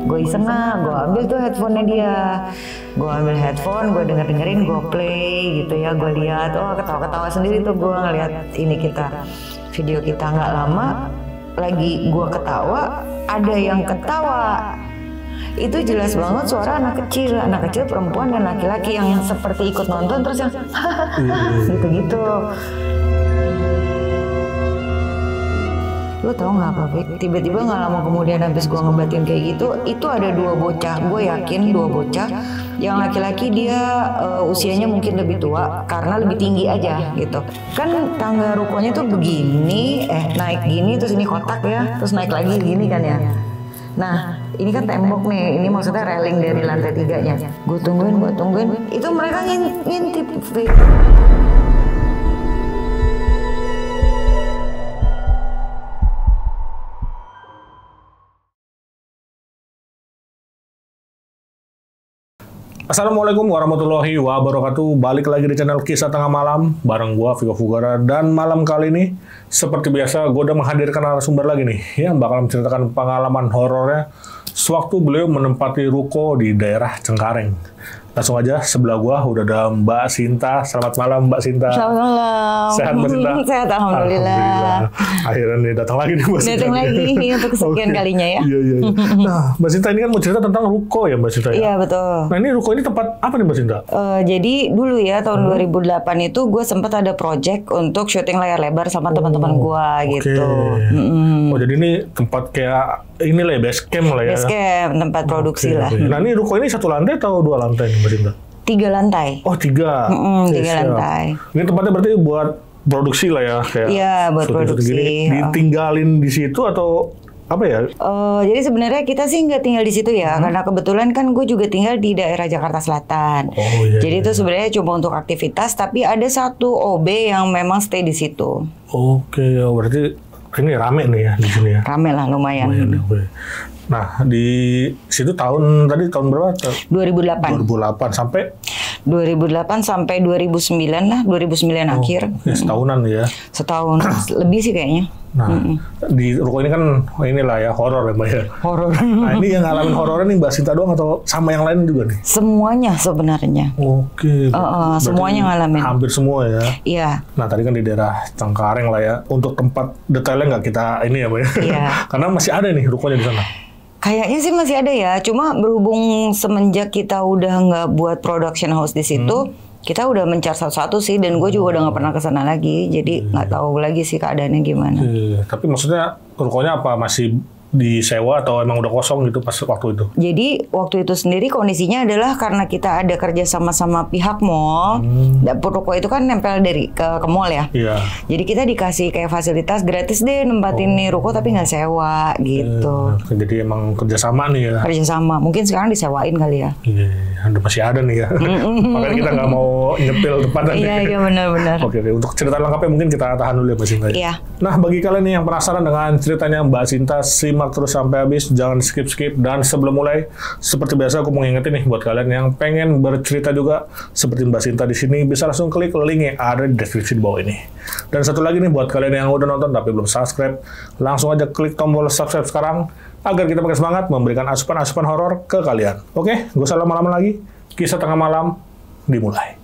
Gue iseng gue ambil tuh headphone-nya dia. Gue ambil headphone, gue dengerin, gue play gitu ya. Gue lihat, ketawa-ketawa sendiri tuh gue ngeliat ini video kita. Nggak lama lagi gue ketawa, ada yang ketawa. Itu jelas banget suara anak kecil perempuan dan laki-laki yang seperti ikut nonton terus yang gitu-gitu. Lo tau nggak apa, Fik? Tiba-tiba nggak lama kemudian habis gue ngebatin kayak gitu, itu ada 2 bocah. Gue yakin 2 bocah. Yang laki-laki dia usianya mungkin lebih tua karena lebih tinggi aja gitu. Kan tangga rukonya tuh begini, naik gini terus ini kotak ya, terus naik lagi gini kan ya. Nah, ini kan tembok nih, ini maksudnya railing dari lantai 3-nya. Gue tungguin, itu mereka ngintip, Fik. Assalamualaikum warahmatullahi wabarakatuh. Balik lagi di channel Kisah Tengah Malam bareng gua Viko Fugara. Dan malam kali ini seperti biasa gua udah menghadirkan narasumber lagi nih yang bakal menceritakan pengalaman horornya sewaktu beliau menempati ruko di daerah Cengkareng. Langsung aja sebelah gua udah ada Mbak Sinta. Selamat malam Mbak Sinta. Selamat malam. Sehat Mbak Sinta? Sehat alhamdulillah. Akhirnya nih datang lagi nih Mbak Sinta. Datang lagi untuk kesekian kalinya ya. Iya. Nah Mbak Sinta ini kan mau cerita tentang ruko ya Mbak Sinta ya? Iya betul. Nah ini ruko ini tempat apa nih Mbak Sinta? Jadi dulu ya tahun 2008 itu gue sempat ada project untuk syuting layar lebar sama teman-teman gue gitu. Oh jadi ini tempat kayak ini lah ya, base camp lah ya? Base camp, tempat produksi lah. Nah ini ruko ini 1 lantai atau 2 lantai nih Mbak Sinta? 3 lantai. Oh 3? 3 lantai. Ini tempatnya berarti buat produksi lah ya? Iya buat produksi. Gini, ditinggalin di situ atau apa ya? Jadi sebenarnya kita sih nggak tinggal di situ ya, karena kebetulan kan gue juga tinggal di daerah Jakarta Selatan. Jadi itu sebenarnya cuma untuk aktivitas, tapi ada 1 OB yang memang stay di situ. Oke, berarti ini rame nih ya di sini ya? Rame lah lumayan. Nah di situ tahun berapa? 2008 sampai 2008 sampai 2009 lah, 2009 akhir. Ya, setahunan ya? Setahun lebih sih kayaknya. Nah, di ruko ini kan inilah ya horor ya Mbak ya. Horor. Nah ini yang ngalamin horornya nih Mbak Sinta doang atau sama yang lain juga nih? Semuanya sebenarnya. Oke. Semuanya ngalamin. Hampir semua ya? Iya. Nah tadi kan di daerah Cengkareng lah ya. Untuk tempat detailnya nggak kita ini ya Mbak ya? Iya. Karena masih ada nih rukonya di sana. Kayaknya sih masih ada ya, cuma berhubung semenjak kita udah nggak buat production house di situ, kita udah mencar satu-satu sih, dan gue juga udah nggak pernah kesana lagi, jadi nggak tahu lagi sih keadaannya gimana. Tapi maksudnya rukonya apa masih disewa atau emang udah kosong gitu pas waktu itu? Jadi waktu itu sendiri kondisinya adalah karena kita ada kerja sama pihak mall, dapur ruko itu kan nempel ke mall ya. Iya. Jadi kita dikasih kayak fasilitas gratis deh nempatin nih ruko tapi nggak sewa gitu. Jadi emang kerjasama nih ya? Kerjasama, mungkin sekarang disewain kali ya. Iya, masih ada nih ya. Makanya kita nggak mau nyepil tempatnya. Iya benar-benar. Oke, untuk cerita lengkapnya mungkin kita tahan dulu ya Mbak Sinta. Iya. Nah bagi kalian nih yang penasaran dengan ceritanya Mbak Sinta, simak terus sampai habis, jangan skip. Dan sebelum mulai, seperti biasa aku mau ngingetin nih buat kalian yang pengen bercerita juga seperti Mbak Sinta di sini, bisa langsung klik link yang ada di deskripsi di bawah ini. Dan satu lagi nih buat kalian yang udah nonton tapi belum subscribe, langsung aja klik tombol subscribe sekarang agar kita makin semangat memberikan asupan-asupan horor ke kalian. Oke, gak usah lama-lama lagi, Kisah Tengah Malam dimulai.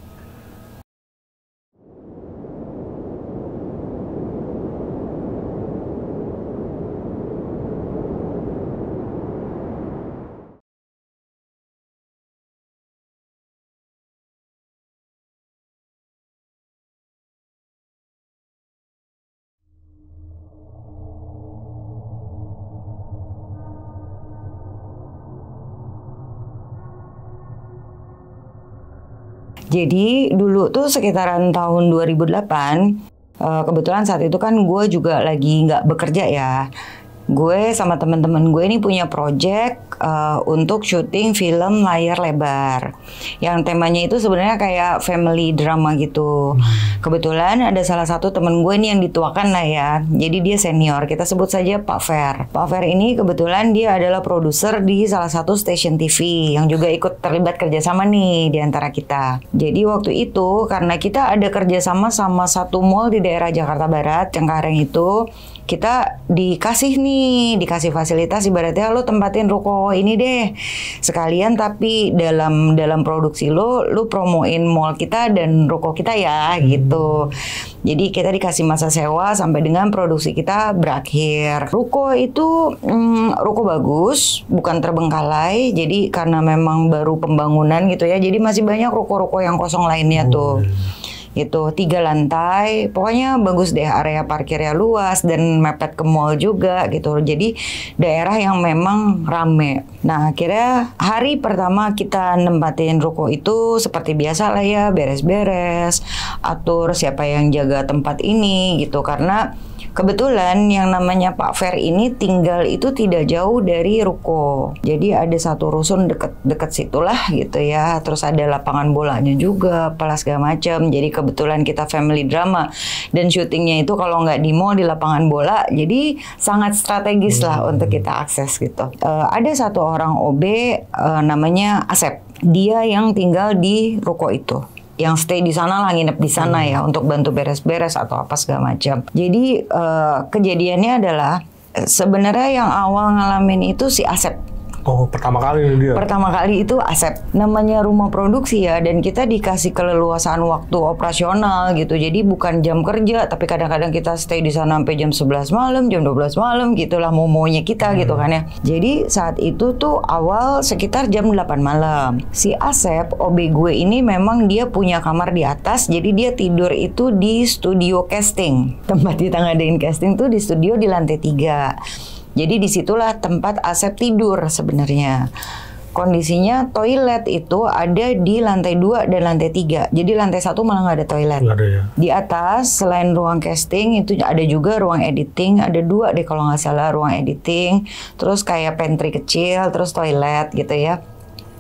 Jadi dulu tuh sekitaran tahun 2008, kebetulan saat itu kan gue juga lagi nggak bekerja ya. Gue sama teman-teman gue ini punya project untuk syuting film layar lebar. Yang temanya itu sebenarnya kayak family drama gitu. Kebetulan ada salah satu teman gue nih yang dituakan lah ya. Jadi dia senior, kita sebut saja Pak Fer. Pak Fer ini kebetulan dia adalah produser di salah satu stasiun TV yang juga ikut terlibat kerjasama nih di antara kita. Jadi waktu itu karena kita ada kerjasama sama satu mall di daerah Jakarta Barat, Cengkareng itu, kita dikasih fasilitas, ibaratnya lo tempatin ruko ini deh sekalian, tapi dalam produksi lo promoin mall kita dan ruko kita ya gitu. Jadi kita dikasih masa sewa sampai dengan produksi kita berakhir. Ruko itu ruko bagus, bukan terbengkalai. Jadi karena memang baru pembangunan gitu ya, jadi masih banyak ruko-ruko yang kosong lainnya tuh. Itu 3 lantai, pokoknya bagus deh, area parkirnya luas dan mepet ke mall juga gitu. Jadi daerah yang memang rame. Nah akhirnya hari pertama kita nempatin ruko itu seperti biasa lah ya, beres-beres, atur siapa yang jaga tempat ini gitu. Karena kebetulan yang namanya Pak Fer ini tinggal itu tidak jauh dari ruko. Jadi ada satu rusun deket situlah gitu ya. Terus ada lapangan bolanya juga, apalah segala macam. Jadi kebetulan kita family drama dan syutingnya itu kalau nggak di mall, di lapangan bola. Jadi sangat strategis lah untuk kita akses gitu. Ada satu orang OB namanya Asep. Dia yang tinggal di ruko itu, yang stay di sana lah, nginep di sana ya untuk bantu beres-beres atau apa segala macam. Jadi kejadiannya adalah sebenarnya yang awal ngalamin itu si Asep. Oh, pertama kali dia? Pertama kali itu Asep. Namanya rumah produksi ya, dan kita dikasih keleluasaan waktu operasional gitu. Jadi bukan jam kerja, tapi kadang-kadang kita stay di sana sampai jam 11 malam, jam 12 malam gitulah mau-maunya kita gitu kan ya. Jadi saat itu tuh awal sekitar jam 8 malam. Si Asep, OB gue ini memang dia punya kamar di atas, jadi dia tidur itu di studio casting. Tempat kita ngadain casting tuh di studio di lantai 3. Jadi disitulah tempat Asep tidur sebenarnya. Kondisinya toilet itu ada di lantai 2 dan lantai 3. Jadi lantai 1 malah nggak ada toilet. Nggak ada ya. Di atas selain ruang casting itu ada juga ruang editing. Ada 2 deh kalau nggak salah, ruang editing. Terus kayak pantry kecil, terus toilet gitu ya.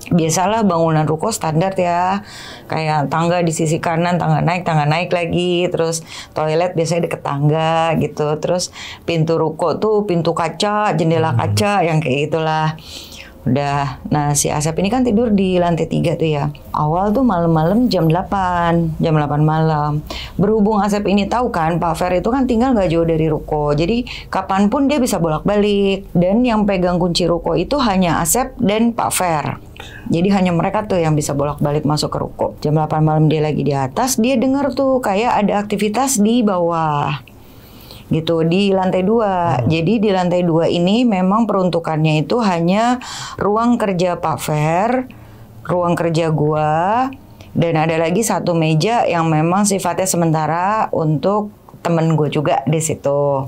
Biasalah bangunan ruko standar ya, kayak tangga di sisi kanan, tangga naik lagi, terus toilet biasanya deket tangga gitu, terus pintu ruko tuh pintu kaca, jendela kaca yang kayak gitulah. Udah, nah si Asep ini kan tidur di lantai 3 tuh ya. Awal tuh malam-malam jam 8 malam. Berhubung Asep ini tahu kan Pak Fer itu kan tinggal gak jauh dari ruko, jadi kapanpun dia bisa bolak-balik. Dan yang pegang kunci ruko itu hanya Asep dan Pak Fer. Jadi hanya mereka tuh yang bisa bolak-balik masuk ke ruko. Jam 8 malam dia lagi di atas, dia dengar tuh kayak ada aktivitas di bawah. Gitu, di lantai 2. Jadi di lantai 2 ini memang peruntukannya itu hanya ruang kerja Pak Fer, ruang kerja gua, dan ada lagi satu meja yang memang sifatnya sementara untuk temen gue juga di situ.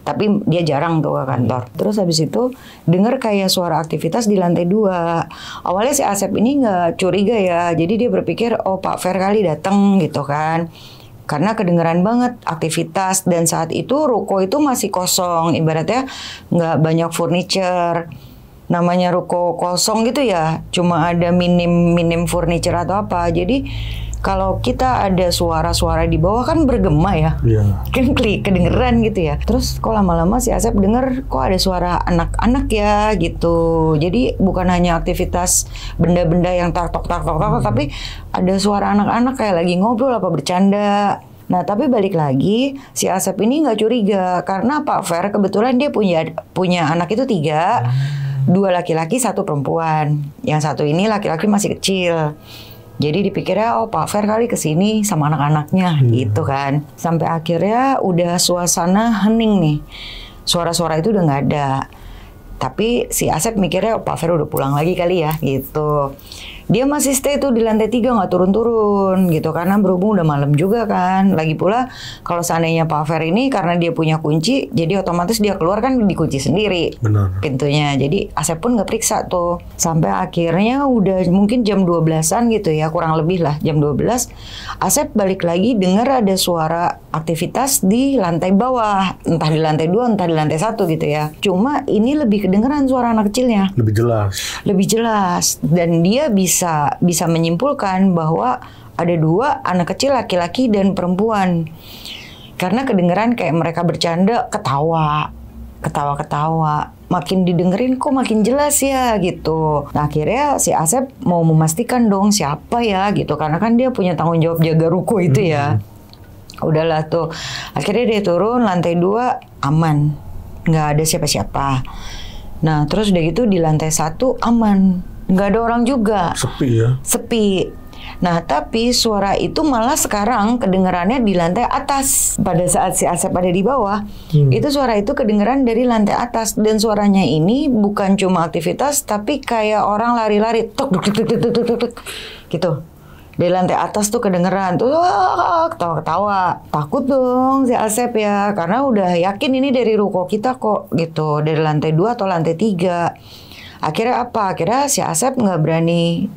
Tapi dia jarang tuh ke kantor. Terus habis itu denger kayak suara aktivitas di lantai 2. Awalnya si Asep ini nggak curiga ya, jadi dia berpikir oh Pak Fer kali datang gitu kan. Karena kedengeran banget aktivitas, dan saat itu ruko itu masih kosong, ibaratnya nggak banyak furniture. Namanya ruko kosong gitu ya, cuma ada minim furniture atau apa. Jadi kalau kita ada suara-suara di bawah kan bergema ya, kan kedengeran gitu ya. Terus kok lama-lama si Asep denger kok ada suara anak-anak ya gitu. Jadi bukan hanya aktivitas benda-benda yang tok, tapi ada suara anak-anak kayak lagi ngobrol apa bercanda. Nah tapi balik lagi si Asep ini nggak curiga karena Pak Fer kebetulan dia punya anak itu 3, 2 laki-laki 1 perempuan. Yang satu ini laki-laki masih kecil. Jadi dipikirnya oh Pak Fer kali kesini sama anak-anaknya gitu kan. Sampai akhirnya udah suasana hening nih. Suara-suara itu udah nggak ada. Tapi si Asep mikirnya oh, Pak Fer udah pulang lagi kali ya gitu. Dia masih stay tuh di lantai 3 nggak turun-turun gitu karena berhubung udah malam juga kan. Lagi pula kalau seandainya Pak Fer ini karena dia punya kunci, jadi otomatis dia keluar kan dikunci sendiri. Benar. Pintunya. Jadi Asep pun nggak periksa tuh. Sampai akhirnya udah mungkin jam 12-an gitu ya, kurang lebih lah jam 12. Asep balik lagi dengar ada suara aktivitas di lantai bawah, entah di lantai 2, entah di lantai 1 gitu ya. Cuma ini lebih kedengeran suara anak kecilnya. Lebih jelas. Dan dia bisa menyimpulkan bahwa ada 2 anak kecil laki-laki dan perempuan. Karena kedengeran kayak mereka bercanda, ketawa. Makin didengerin kok makin jelas ya gitu. Nah akhirnya si Asep mau memastikan dong siapa ya gitu. Karena kan dia punya tanggung jawab jaga ruko itu ya. Udahlah tuh, akhirnya dia turun lantai 2 aman, nggak ada siapa-siapa. Nah terus udah gitu di lantai 1 aman, nggak ada orang juga. Sepi ya? Sepi. Nah tapi suara itu malah sekarang kedengarannya di lantai atas. Pada saat si Asep ada di bawah, itu suara itu kedengeran dari lantai atas. Dan suaranya ini bukan cuma aktivitas, tapi kayak orang lari-lari, tuk tuk tuk tuk tuk tuk tuk gitu. Dari lantai atas tuh kedengeran tuh ketawa-ketawa. Takut dong si Asep ya, karena udah yakin ini dari ruko kita kok gitu, dari lantai 2 atau lantai 3. Akhirnya apa? Akhirnya si Asep nggak berani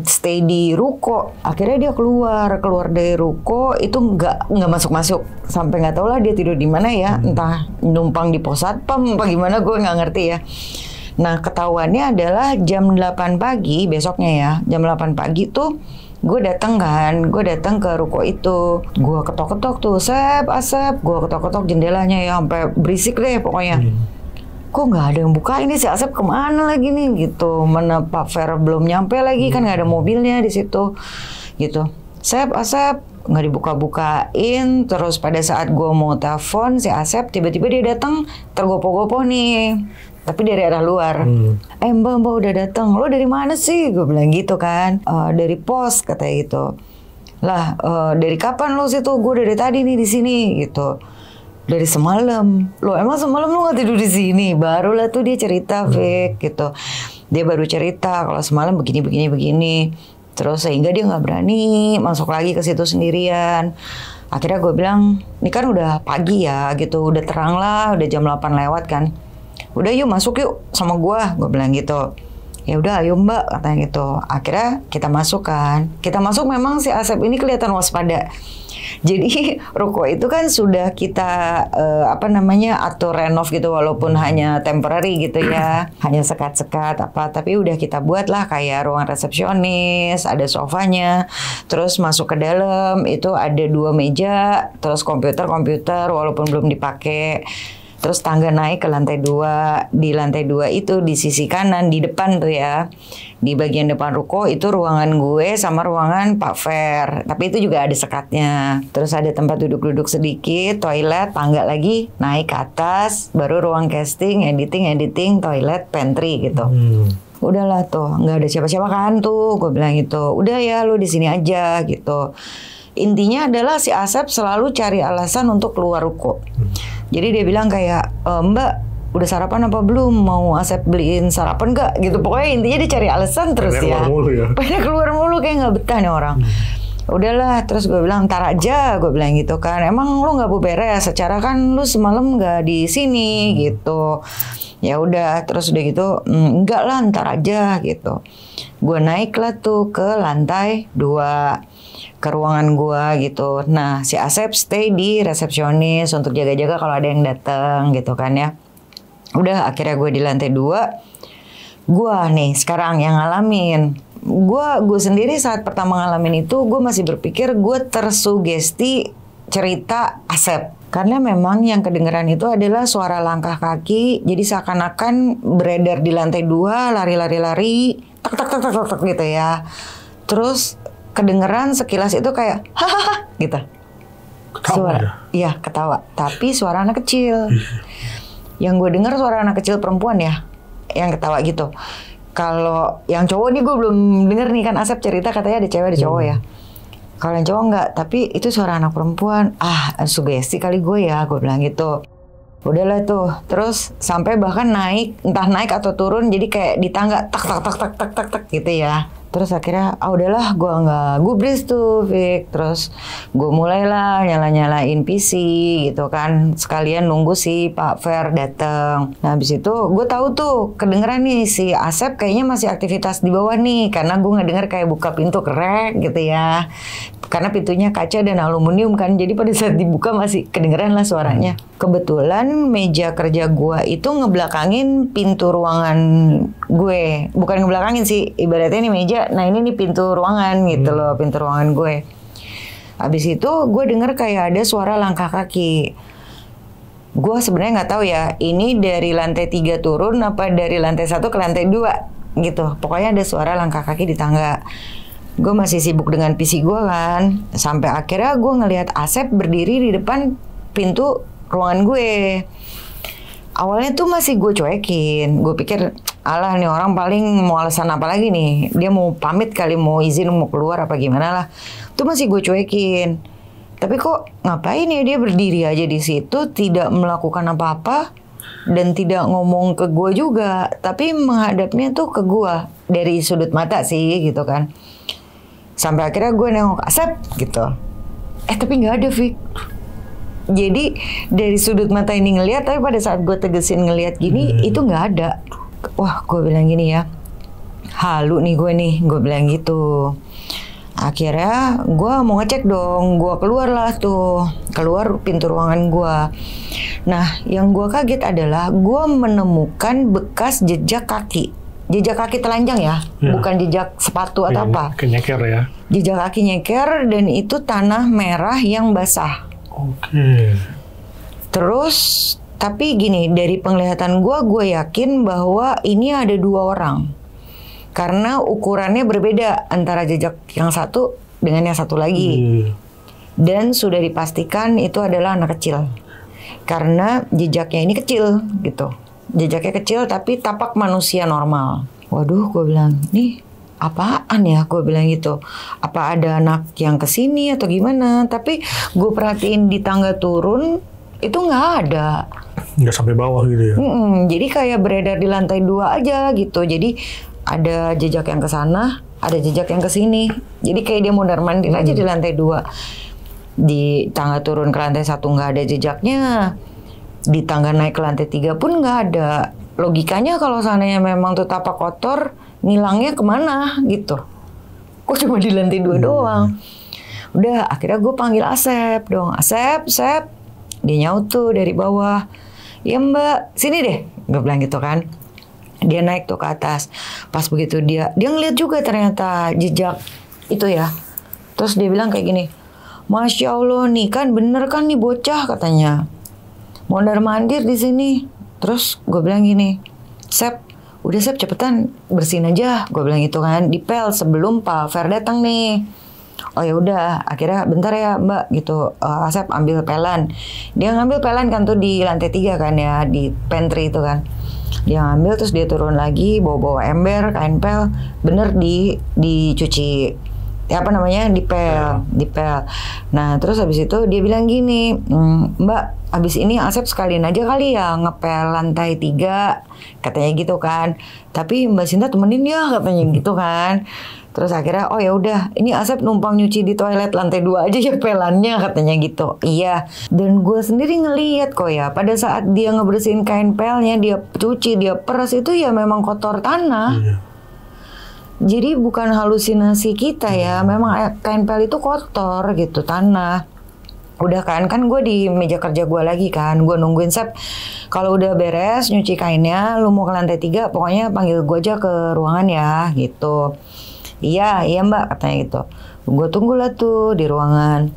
stay di ruko. Akhirnya dia keluar dari ruko itu nggak masuk sampai nggak tahu lah dia tidur di mana ya, entah numpang di pos satpam apa gimana, gue nggak ngerti ya. Nah ketahuannya adalah jam 8 pagi besoknya ya, jam 8 pagi tuh gue datang ke ruko itu, gue ketok-ketok tuh, Asep, gue ketok-ketok jendelanya ya sampai berisik deh pokoknya. Kok nggak ada yang buka ini, si Asep kemana lagi nih gitu, mana Pak Fer belum nyampe lagi kan, nggak ada mobilnya di situ gitu. Asep nggak dibuka-bukain. Terus pada saat gue mau telepon si Asep, tiba-tiba dia datang tergopoh-gopoh nih, tapi dari arah luar. Mbak udah datang. Lo dari mana sih? Gue bilang gitu kan. Dari pos katanya gitu. Lah dari kapan lo situ? Gue dari tadi nih di sini gitu. Dari semalam. Lo emang semalam lo nggak tidur di sini? Barulah tuh dia cerita Vic gitu. Dia baru cerita kalau semalam begini. Terus sehingga dia nggak berani masuk lagi ke situ sendirian. Akhirnya gue bilang, ini kan udah pagi ya gitu, udah terang lah, udah jam 8 lewat kan. Udah yuk masuk yuk sama gue bilang gitu. Ya udah ayo mbak katanya gitu. Akhirnya kita masuk kan. Kita masuk memang si Asep ini kelihatan waspada. Jadi ruko itu kan sudah kita atur renov gitu, walaupun hanya temporary gitu ya, hanya sekat-sekat apa, tapi udah kita buat lah kayak ruang resepsionis, ada sofanya, terus masuk ke dalam itu ada 2 meja, terus komputer walaupun belum dipakai. Terus tangga naik ke lantai 2. Di lantai 2 itu di sisi kanan, di depan tuh ya. Di bagian depan ruko itu ruangan gue sama ruangan Pak Fer. Tapi itu juga ada sekatnya. Terus ada tempat duduk-duduk sedikit, toilet, tangga lagi, naik ke atas, baru ruang casting, editing, toilet, pantry gitu. Udahlah tuh, nggak ada siapa-siapa kan tuh. Gue bilang gitu, udah ya lu di sini aja gitu. Intinya adalah si Asep selalu cari alasan untuk keluar ruko. Jadi dia bilang kayak, Mbak udah sarapan apa belum? Mau Asep beliin sarapan nggak? Gitu. Pokoknya intinya dia cari alasan terus ya. Pengen keluar mulu kayak nggak betah nih orang. Udahlah, terus gue bilang ntar aja, gue bilang gitu kan. Emang lu nggak beres? Secara kan lu semalam nggak di sini gitu. Ya udah, terus udah gitu, enggak lah ntar aja gitu. Gue naik lah tuh ke lantai 2. Ke ruangan gua gitu. Nah, si Asep stay di resepsionis untuk jaga-jaga kalau ada yang datang gitu kan ya. Udah akhirnya gue di lantai 2. Gua nih sekarang yang ngalamin. Gue sendiri saat pertama ngalamin itu gue masih berpikir gue tersugesti cerita Asep. Karena memang yang kedengeran itu adalah suara langkah kaki. Jadi seakan-akan beredar di lantai 2, lari-lari, tak gitu ya. Terus kedengeran sekilas itu kayak hahaha gitu. Suara, iya ketawa. Tapi suara anak kecil. Yang gue dengar suara anak kecil perempuan ya, yang ketawa gitu. Kalau yang cowok nih gue belum denger nih kan, Asep cerita katanya ada cewek ada cowok ya. Kalau yang cowok enggak, tapi itu suara anak perempuan. Sugesti kali gue ya, gue bilang gitu. Udahlah tuh, terus sampai bahkan naik, entah naik atau turun, jadi kayak di tangga tak gitu ya. Terus akhirnya, udahlah gue nggak gubris tuh Vic. Terus gue mulailah nyalain PC gitu kan. Sekalian nunggu si Pak Fer datang. Nah habis itu gue tahu tuh kedengeran nih si Asep kayaknya masih aktivitas di bawah nih. Karena gue ngedenger kayak buka pintu krek gitu ya. Karena pintunya kaca dan aluminium kan. Jadi pada saat dibuka masih kedengeran lah suaranya. Kebetulan meja kerja gue itu ngebelakangin pintu ruangan gue. Bukan ngebelakangin sih, ibaratnya ini meja. Nah ini nih pintu ruangan gitu loh, pintu ruangan gue. Abis itu gue denger kayak ada suara langkah kaki. Gue sebenarnya nggak tahu ya, ini dari lantai 3 turun apa dari lantai 1 ke lantai 2 gitu. Pokoknya ada suara langkah kaki di tangga. Gue masih sibuk dengan PC gue kan. Sampai akhirnya gue ngelihat Asep berdiri di depan pintu ruangan gue. Awalnya tuh masih gue cuekin. Gue pikir, alah nih orang paling mau alasan apa lagi nih. Dia mau pamit kali, mau izin, mau keluar apa gimana lah. Tuh masih gue cuekin. Tapi kok ngapain ya dia berdiri aja di situ, tidak melakukan apa-apa dan tidak ngomong ke gue juga, tapi menghadapnya tuh ke gue dari sudut mata sih gitu kan. Sampai akhirnya gue nengok Asep gitu. Tapi nggak ada, Fik. Jadi dari sudut mata ini ngelihat, tapi pada saat gue tegesin ngelihat gini itu nggak ada. Wah, gue bilang gini ya, halu nih gue bilang gitu. Akhirnya gue mau ngecek dong, gue keluar pintu ruangan gue. Nah, yang gue kaget adalah gue menemukan bekas jejak kaki telanjang ya, bukan jejak sepatu atau apa. Nyeker ya. Jejak kaki nyeker dan itu tanah merah yang basah. Oke. Terus, tapi gini, dari penglihatan gue yakin bahwa ini ada 2 orang. Karena ukurannya berbeda antara jejak yang satu dengan yang satu lagi. Dan sudah dipastikan itu adalah anak kecil. Karena jejaknya ini kecil gitu. Jejaknya kecil tapi tapak manusia normal. Waduh, gue bilang, nih apaan ya? Gue bilang gitu. Apa ada anak yang kesini atau gimana? Tapi gue perhatiin di tangga turun, itu nggak ada. Nggak sampai bawah gitu ya? Jadi kayak beredar di lantai 2 aja gitu. Jadi ada jejak yang ke sana, ada jejak yang ke sini. Jadi kayak dia mondar-mandir aja di lantai 2. Di tangga turun ke lantai 1 nggak ada jejaknya. Di tangga naik ke lantai 3 pun nggak ada. Logikanya kalau seandainya memang tuh tapak kotor, ngilangnya kemana gitu. Kok cuma di lantai 2 doang? Udah, akhirnya gue panggil Asep dong. Asep. Dia nyaut tuh dari bawah. Ya Mbak, sini deh. Gue bilang gitu kan. Dia naik tuh ke atas. Pas begitu dia ngeliat juga ternyata jejak itu ya. Terus dia bilang kayak gini, Masya Allah nih, kan bener kan nih bocah katanya. Mondar-mandir di sini. Terus gue bilang gini, Sep, udah Sep cepetan bersihin aja. Gue bilang gitu kan, dipel sebelum Pak Fer datang nih. Oh ya udah, akhirnya bentar ya Mbak gitu. Asep ambil pelan. Dia ngambil pelan kan tuh di lantai 3 kan ya, di pantry itu kan. Dia ngambil terus dia turun lagi bawa ember, kain pel, bener dicuci. Apa namanya? Dipel. Nah, terus habis itu dia bilang gini, Mbak, habis ini Asep sekalian aja kali ya ngepel lantai 3, katanya gitu kan. Tapi Mbak Sinta temenin ya, katanya gitu kan. Terus akhirnya, oh ya udah, ini Asep numpang nyuci di toilet lantai 2 aja ya pelannya, katanya gitu. Iya. Dan gue sendiri ngelihat kok ya, pada saat dia ngebersihin kain pelnya, dia cuci, dia peras itu ya memang kotor tanah. Jadi bukan halusinasi kita ya, memang kain pel itu kotor gitu, tanah. Udah kan gue di meja kerja gue lagi kan, gue nungguin Sep. Kalau udah beres nyuci kainnya, lu mau ke lantai 3, pokoknya panggil gue aja ke ruangan ya, gitu. Iya Mbak, katanya gitu. Gue tunggulah tuh di ruangan.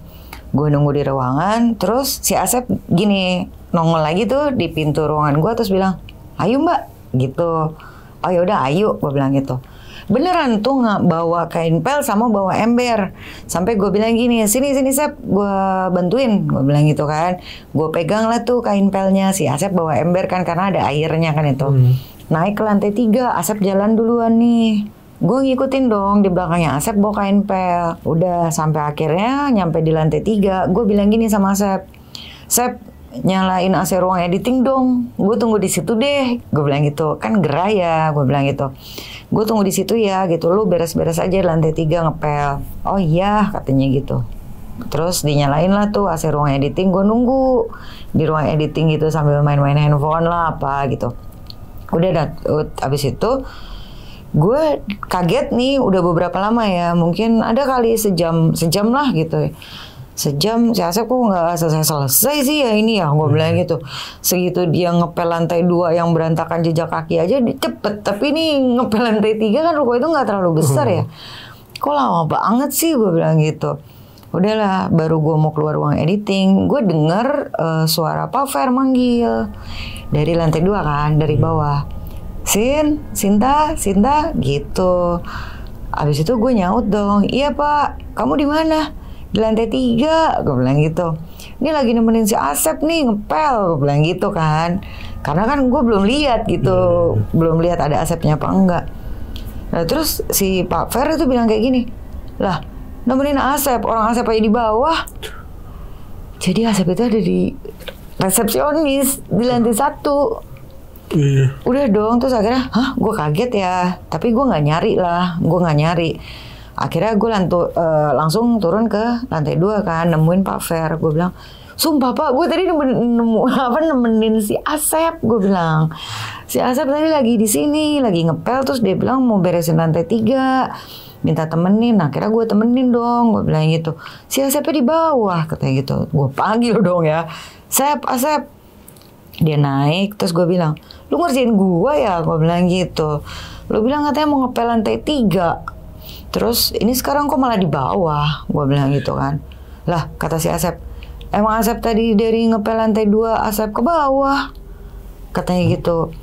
Gue nunggu di ruangan, terus si Asep gini, nongol lagi tuh di pintu ruangan gue, terus bilang, ayo Mbak, gitu. Oh ya udah, ayo, gue bilang gitu. Beneran tuh nggak bawa kain pel sama bawa ember. Sampai gue bilang gini, sini Sep, gue bantuin, gue bilang gitu kan. Gue pegang lah tuh kain pelnya, si Asep bawa ember kan karena ada airnya kan itu. Naik ke lantai 3, Asep jalan duluan nih. Gue ngikutin dong di belakangnya Asep bawa kain pel. Udah sampai akhirnya nyampe di lantai 3, gue bilang gini sama Asep, Sep, nyalain AC ruang editing dong. Gue tunggu di situ deh. Gue bilang gitu, kan gerah ya, gue bilang gitu. Gue tunggu di situ ya, gitu. Lu beres-beres aja di lantai 3 ngepel. Oh iya, katanya gitu. Terus dinyalain lah tuh AC ruang editing. Gue nunggu di ruang editing gitu sambil main-main handphone lah apa gitu. Udah abis itu gue kaget nih, udah beberapa lama ya, mungkin ada kali sejam lah gitu. Sejam, si Asep kok nggak selesai sih ya ini ya, gue bilang gitu. Segitu dia ngepel lantai 2 yang berantakan jejak kaki aja cepet, tapi ini ngepel lantai 3 kan ruko itu nggak terlalu besar ya. Kok lama banget sih, gue bilang gitu. Udahlah, baru gue mau keluar ruang editing, gue denger suara Pak Fer manggil dari lantai 2 kan, dari bawah. Sinta gitu. Abis itu gue nyaut dong, iya Pak, kamu di mana? Di lantai 3, gue bilang gitu. Ini lagi nemenin si Asep nih ngepel, gue bilang gitu kan. Karena kan gue belum lihat gitu, belum lihat ada Asepnya apa enggak. Nah terus si Pak Fer itu bilang kayak gini, lah nemenin Asep, orang Asep aja di bawah. Jadi Asep itu ada di resepsionis di lantai 1. Udah dong, terus akhirnya, gue kaget ya. Tapi gue nggak nyari lah, Akhirnya gue langsung turun ke lantai 2 kan, nemuin Pak Fer. Gue bilang, sumpah Pak, gue tadi nemenin si Asep. Gue bilang, si Asep tadi lagi di sini, lagi ngepel. Terus dia bilang mau beresin lantai 3, minta temenin. Nah, akhirnya gue temenin dong. Gue bilang gitu, si Asepnya di bawah, katanya gitu. Gue panggil dong ya, Asep. Dia naik, terus gue bilang, lu ngerjain gue ya? Gue bilang gitu. Lu bilang katanya mau ngepel lantai 3. Terus ini sekarang kok malah di bawah? Gue bilang gitu kan. Lah, kata si Asep, emang Asep tadi dari ngepel lantai 2 Asep ke bawah, katanya gitu.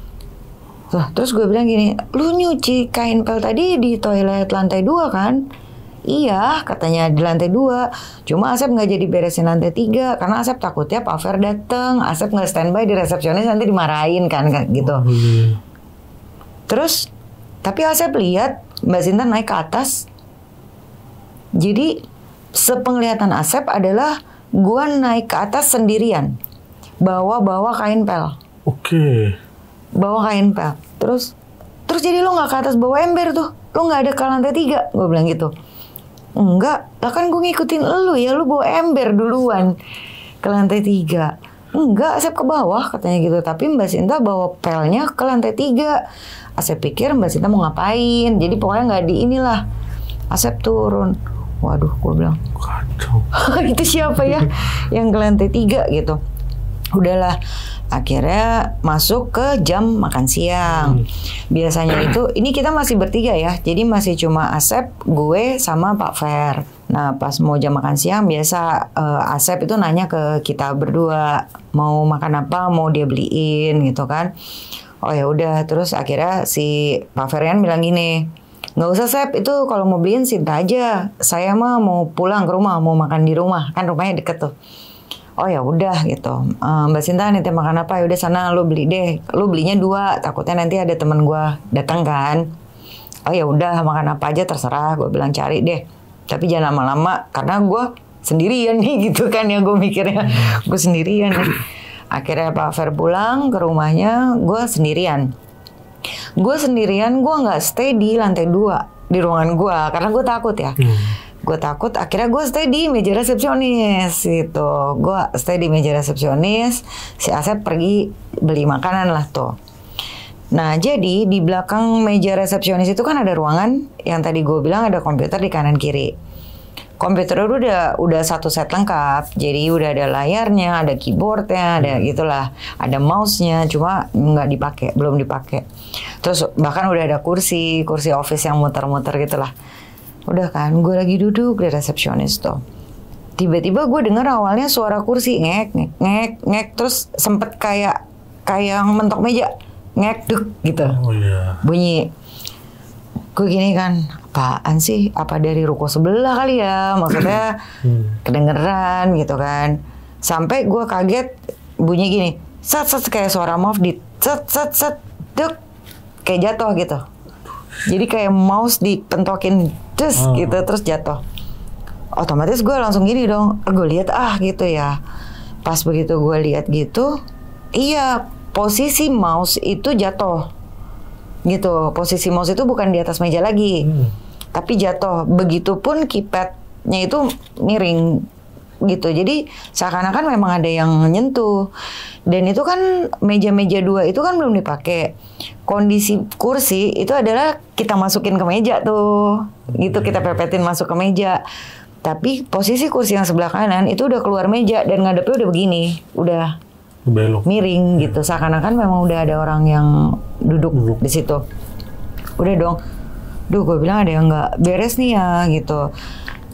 Lah, terus gue bilang gini, lu nyuci kain pel tadi di toilet lantai 2 kan? Iya, katanya di lantai 2. Cuma Asep nggak jadi beresin lantai 3 karena Asep takutnya Pak Fer dateng. Asep nggak standby di resepsionis, nanti dimarahin kan gitu. Terus tapi Asep lihat Mbak Sinta naik ke atas. Jadi sepenglihatan Asep adalah gua naik ke atas sendirian, bawa kain pel. Oke. Bawa kain pel. Terus jadi lo nggak ke atas bawa ember tuh? Lo nggak ada ke lantai 3? Gue bilang gitu. Enggak, lah kan gue ngikutin lu ya, lu bawa ember duluan ke lantai 3. Enggak, Asep ke bawah katanya gitu. Tapi Mbak Sinta bawa pelnya ke lantai 3. Asep pikir Mbak Sinta mau ngapain. Jadi pokoknya nggak di inilah. Asep turun. Waduh, gue bilang, kacau. itu siapa ya yang ke lantai 3 gitu. Udahlah, akhirnya masuk ke jam makan siang. Biasanya itu, ini kita masih bertiga ya. Jadi masih cuma Asep, gue, sama Pak Fer. Nah, pas mau jam makan siang, biasa Asep itu nanya ke kita berdua, mau makan apa, mau dia beliin gitu kan. Oh ya udah, terus akhirnya si Pak Ferian bilang gini, nggak usah Sep, itu kalau mau beliin Sinta aja. Saya mah mau pulang ke rumah, mau makan di rumah, kan rumahnya deket tuh. Oh ya udah gitu, Mbak Sinta nanti makan apa? Ya udah sana lu beli deh, lu belinya 2, takutnya nanti ada temen gue datang kan. Oh ya udah, makan apa aja terserah, gue bilang cari deh. Tapi jangan lama-lama karena gue sendirian nih gitu kan ya, gue mikirnya gue sendirian nih. Akhirnya Pak Fer pulang ke rumahnya, gue sendirian. Gue nggak stay di lantai 2 di ruangan gue karena gue takut ya. Gue takut, akhirnya gue stay di meja resepsionis gitu. Gue stay di meja resepsionis, si Asep pergi beli makanan lah tuh. Nah jadi di belakang meja resepsionis itu kan ada ruangan yang tadi gue bilang ada komputer di kanan kiri. Komputer udah satu set lengkap, jadi udah ada layarnya, ada keyboardnya, ada gitulah, ada mouse-nya, cuma belum dipakai. Terus bahkan udah ada kursi office yang muter-muter gitulah. Udah kan, gue lagi duduk di resepsionis tuh. Tiba-tiba gue dengar awalnya suara kursi ngek, terus sempet kayak mentok meja, ngek duk gitu. Oh iya. Bunyi. Gue gini kan, apaan sih? Apa dari ruko sebelah kali ya? Maksudnya kedengeran gitu kan. Sampai gue kaget bunyi gini, set kayak suara mouse di set duk, kayak jatuh gitu. Jadi kayak mouse dipentokin gitu terus jatuh. Otomatis gue langsung gini dong, gue lihat gitu ya. Pas begitu gue lihat gitu, iya posisi mouse itu jatuh. Gitu, posisi mouse itu bukan di atas meja lagi, tapi jatuh. Begitupun keypadnya itu miring gitu. Jadi seakan-akan memang ada yang nyentuh. Dan itu kan meja-meja 2 itu kan belum dipakai. Kondisi kursi itu adalah kita masukin ke meja tuh, gitu kita pepetin masuk ke meja. Tapi posisi kursi yang sebelah kanan itu udah keluar meja dan ngadepnya udah begini, udah belok miring gitu, seakan-akan memang udah ada orang yang duduk di situ. Udah dong, gue bilang ada yang nggak beres nih ya gitu.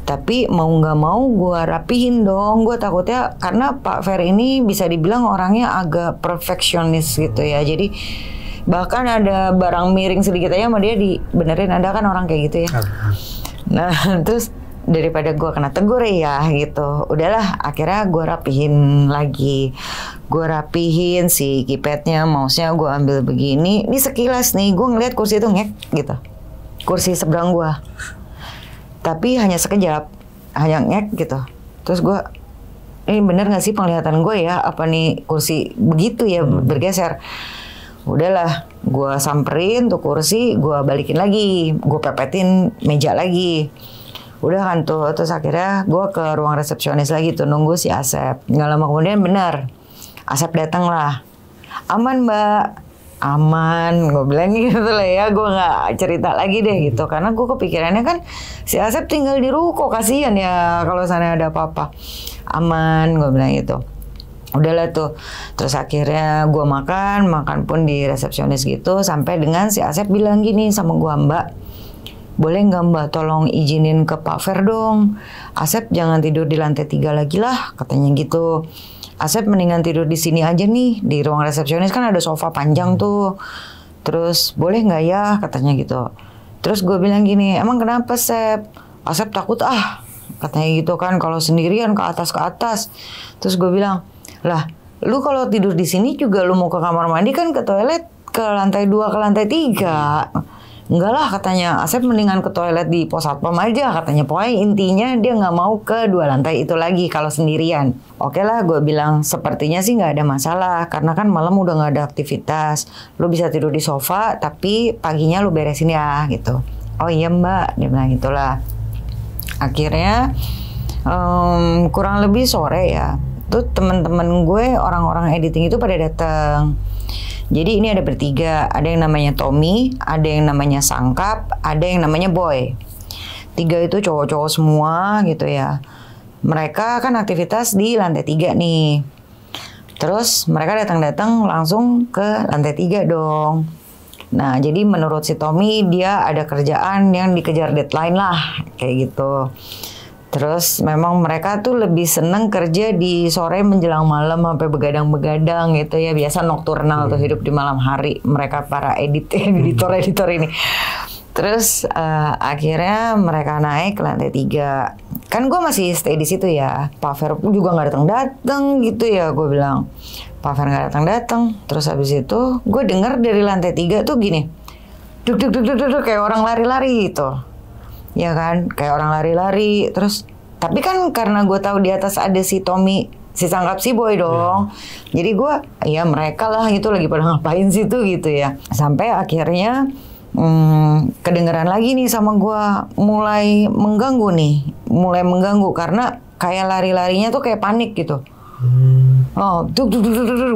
Tapi mau nggak mau gue rapihin dong. Gue takutnya karena Pak Fer ini bisa dibilang orangnya agak perfeksionis gitu ya. Jadi Bahkan ada barang miring sedikit aja sama dia dibenerin, ada kan orang kayak gitu ya. Nah terus daripada gue kena tegur ya gitu, udahlah akhirnya gue rapihin lagi. Gue rapihin si keypadnya, mouse-nya gue ambil begini. Ini sekilas nih gue ngeliat kursi itu ngek gitu, kursi seberang gue, tapi hanya sekejap, hanya ngek gitu. Terus gue, ini bener gak sih penglihatan gue ya, apa nih kursi begitu ya bergeser. Udahlah gue samperin tuh kursi, gue balikin lagi, gue pepetin meja lagi. Udah kan tuh, terus akhirnya gue ke ruang resepsionis lagi tuh nunggu si Asep. Nggak lama kemudian benar, Asep datang lah. Aman mbak, aman, gue bilang gitu lah ya. Gue nggak cerita lagi deh gitu, karena gue kepikirannya kan si Asep tinggal di ruko, kasihan ya kalau sana ada apa-apa. Aman, gue bilang gitu. Udahlah tuh, terus akhirnya gue makan pun di resepsionis gitu, sampai dengan si Asep bilang gini sama gue, mbak, boleh nggak mbak tolong izinin ke Pak Fer dong, Asep jangan tidur di lantai 3 lagi lah, katanya gitu. Asep mendingan tidur di sini aja nih, di ruang resepsionis kan ada sofa panjang tuh. Terus boleh nggak ya, katanya gitu. Terus gue bilang gini, emang kenapa Sep? Asep takut katanya gitu kan, kalau sendirian ke atas. Terus gue bilang, lah lu kalau tidur di sini juga lu mau ke kamar mandi kan ke toilet ke lantai 2 ke lantai 3. Enggak lah, katanya Asep mendingan ke toilet di pos satpam aja, katanya. Pokoknya intinya dia nggak mau ke 2 lantai itu lagi kalau sendirian. Oke lah, gue bilang sepertinya sih nggak ada masalah, karena kan malam udah nggak ada aktivitas. Lu bisa tidur di sofa, tapi paginya lu beresin ya gitu. Oh iya mbak, dia bilang gitulah. Akhirnya kurang lebih sore ya, tuh teman-teman gue orang-orang editing itu pada datang. Jadi ini ada bertiga, ada yang namanya Tommy, ada yang namanya Sangkap, ada yang namanya Boy. 3 itu cowok-cowok semua gitu ya. Mereka kan aktivitas di lantai 3 nih. Terus mereka datang-datang langsung ke lantai 3 dong. Nah jadi menurut si Tommy dia ada kerjaan yang dikejar deadline lah, kayak gitu. Terus memang mereka tuh lebih seneng kerja di sore menjelang malam sampai begadang-begadang gitu ya. Biasa nokturnal tuh, hidup di malam hari. Mereka para editor-editor ini. Terus akhirnya mereka naik ke lantai 3. Kan gue masih stay di situ ya. Pak Fer pun juga nggak datang-datang gitu ya. Gue bilang, Pak Fer nggak datang-datang. Terus habis itu gue dengar dari lantai 3 tuh gini, duk kayak orang lari-lari gitu. Ya kan, kayak orang lari-lari. Terus tapi kan karena gue tahu di atas ada si Tommy, si Sangkap, si Boy dong. Jadi gue, ya mereka lah itu lagi pada ngapain situ gitu ya. Sampai akhirnya kedengeran lagi nih sama gue, mulai mengganggu karena kayak lari-larinya tuh kayak panik gitu. Oh,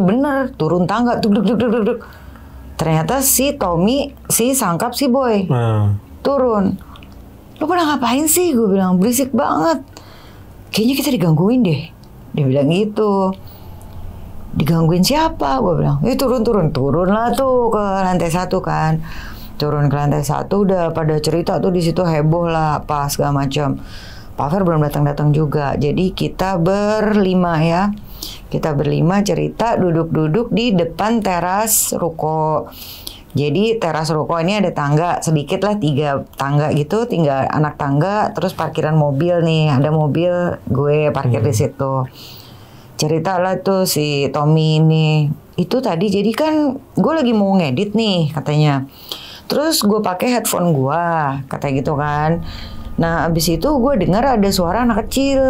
bener turun tangga, ternyata si Tommy, si Sangkap, si Boy turun. Lu pada ngapain sih? Gue bilang, berisik banget. Kayaknya kita digangguin deh. Dia bilang gitu. Digangguin siapa? Gue bilang, turun lah tuh ke lantai 1 kan. Turun ke lantai 1 udah pada cerita tuh, di situ heboh lah apa segala macam. Pak Fer belum datang juga. Jadi kita berlima ya. Kita berlima cerita duduk-duduk di depan teras ruko. Jadi teras ruko ini ada tangga sedikit lah, 3 tangga gitu, tinggal anak tangga, terus parkiran mobil nih, ada mobil gue parkir di situ. Cerita lah tuh si Tommy ini, itu tadi jadi kan gue lagi mau ngedit nih katanya, terus gue pakai headphone gue, kata gitu kan. Nah abis itu gue dengar ada suara anak kecil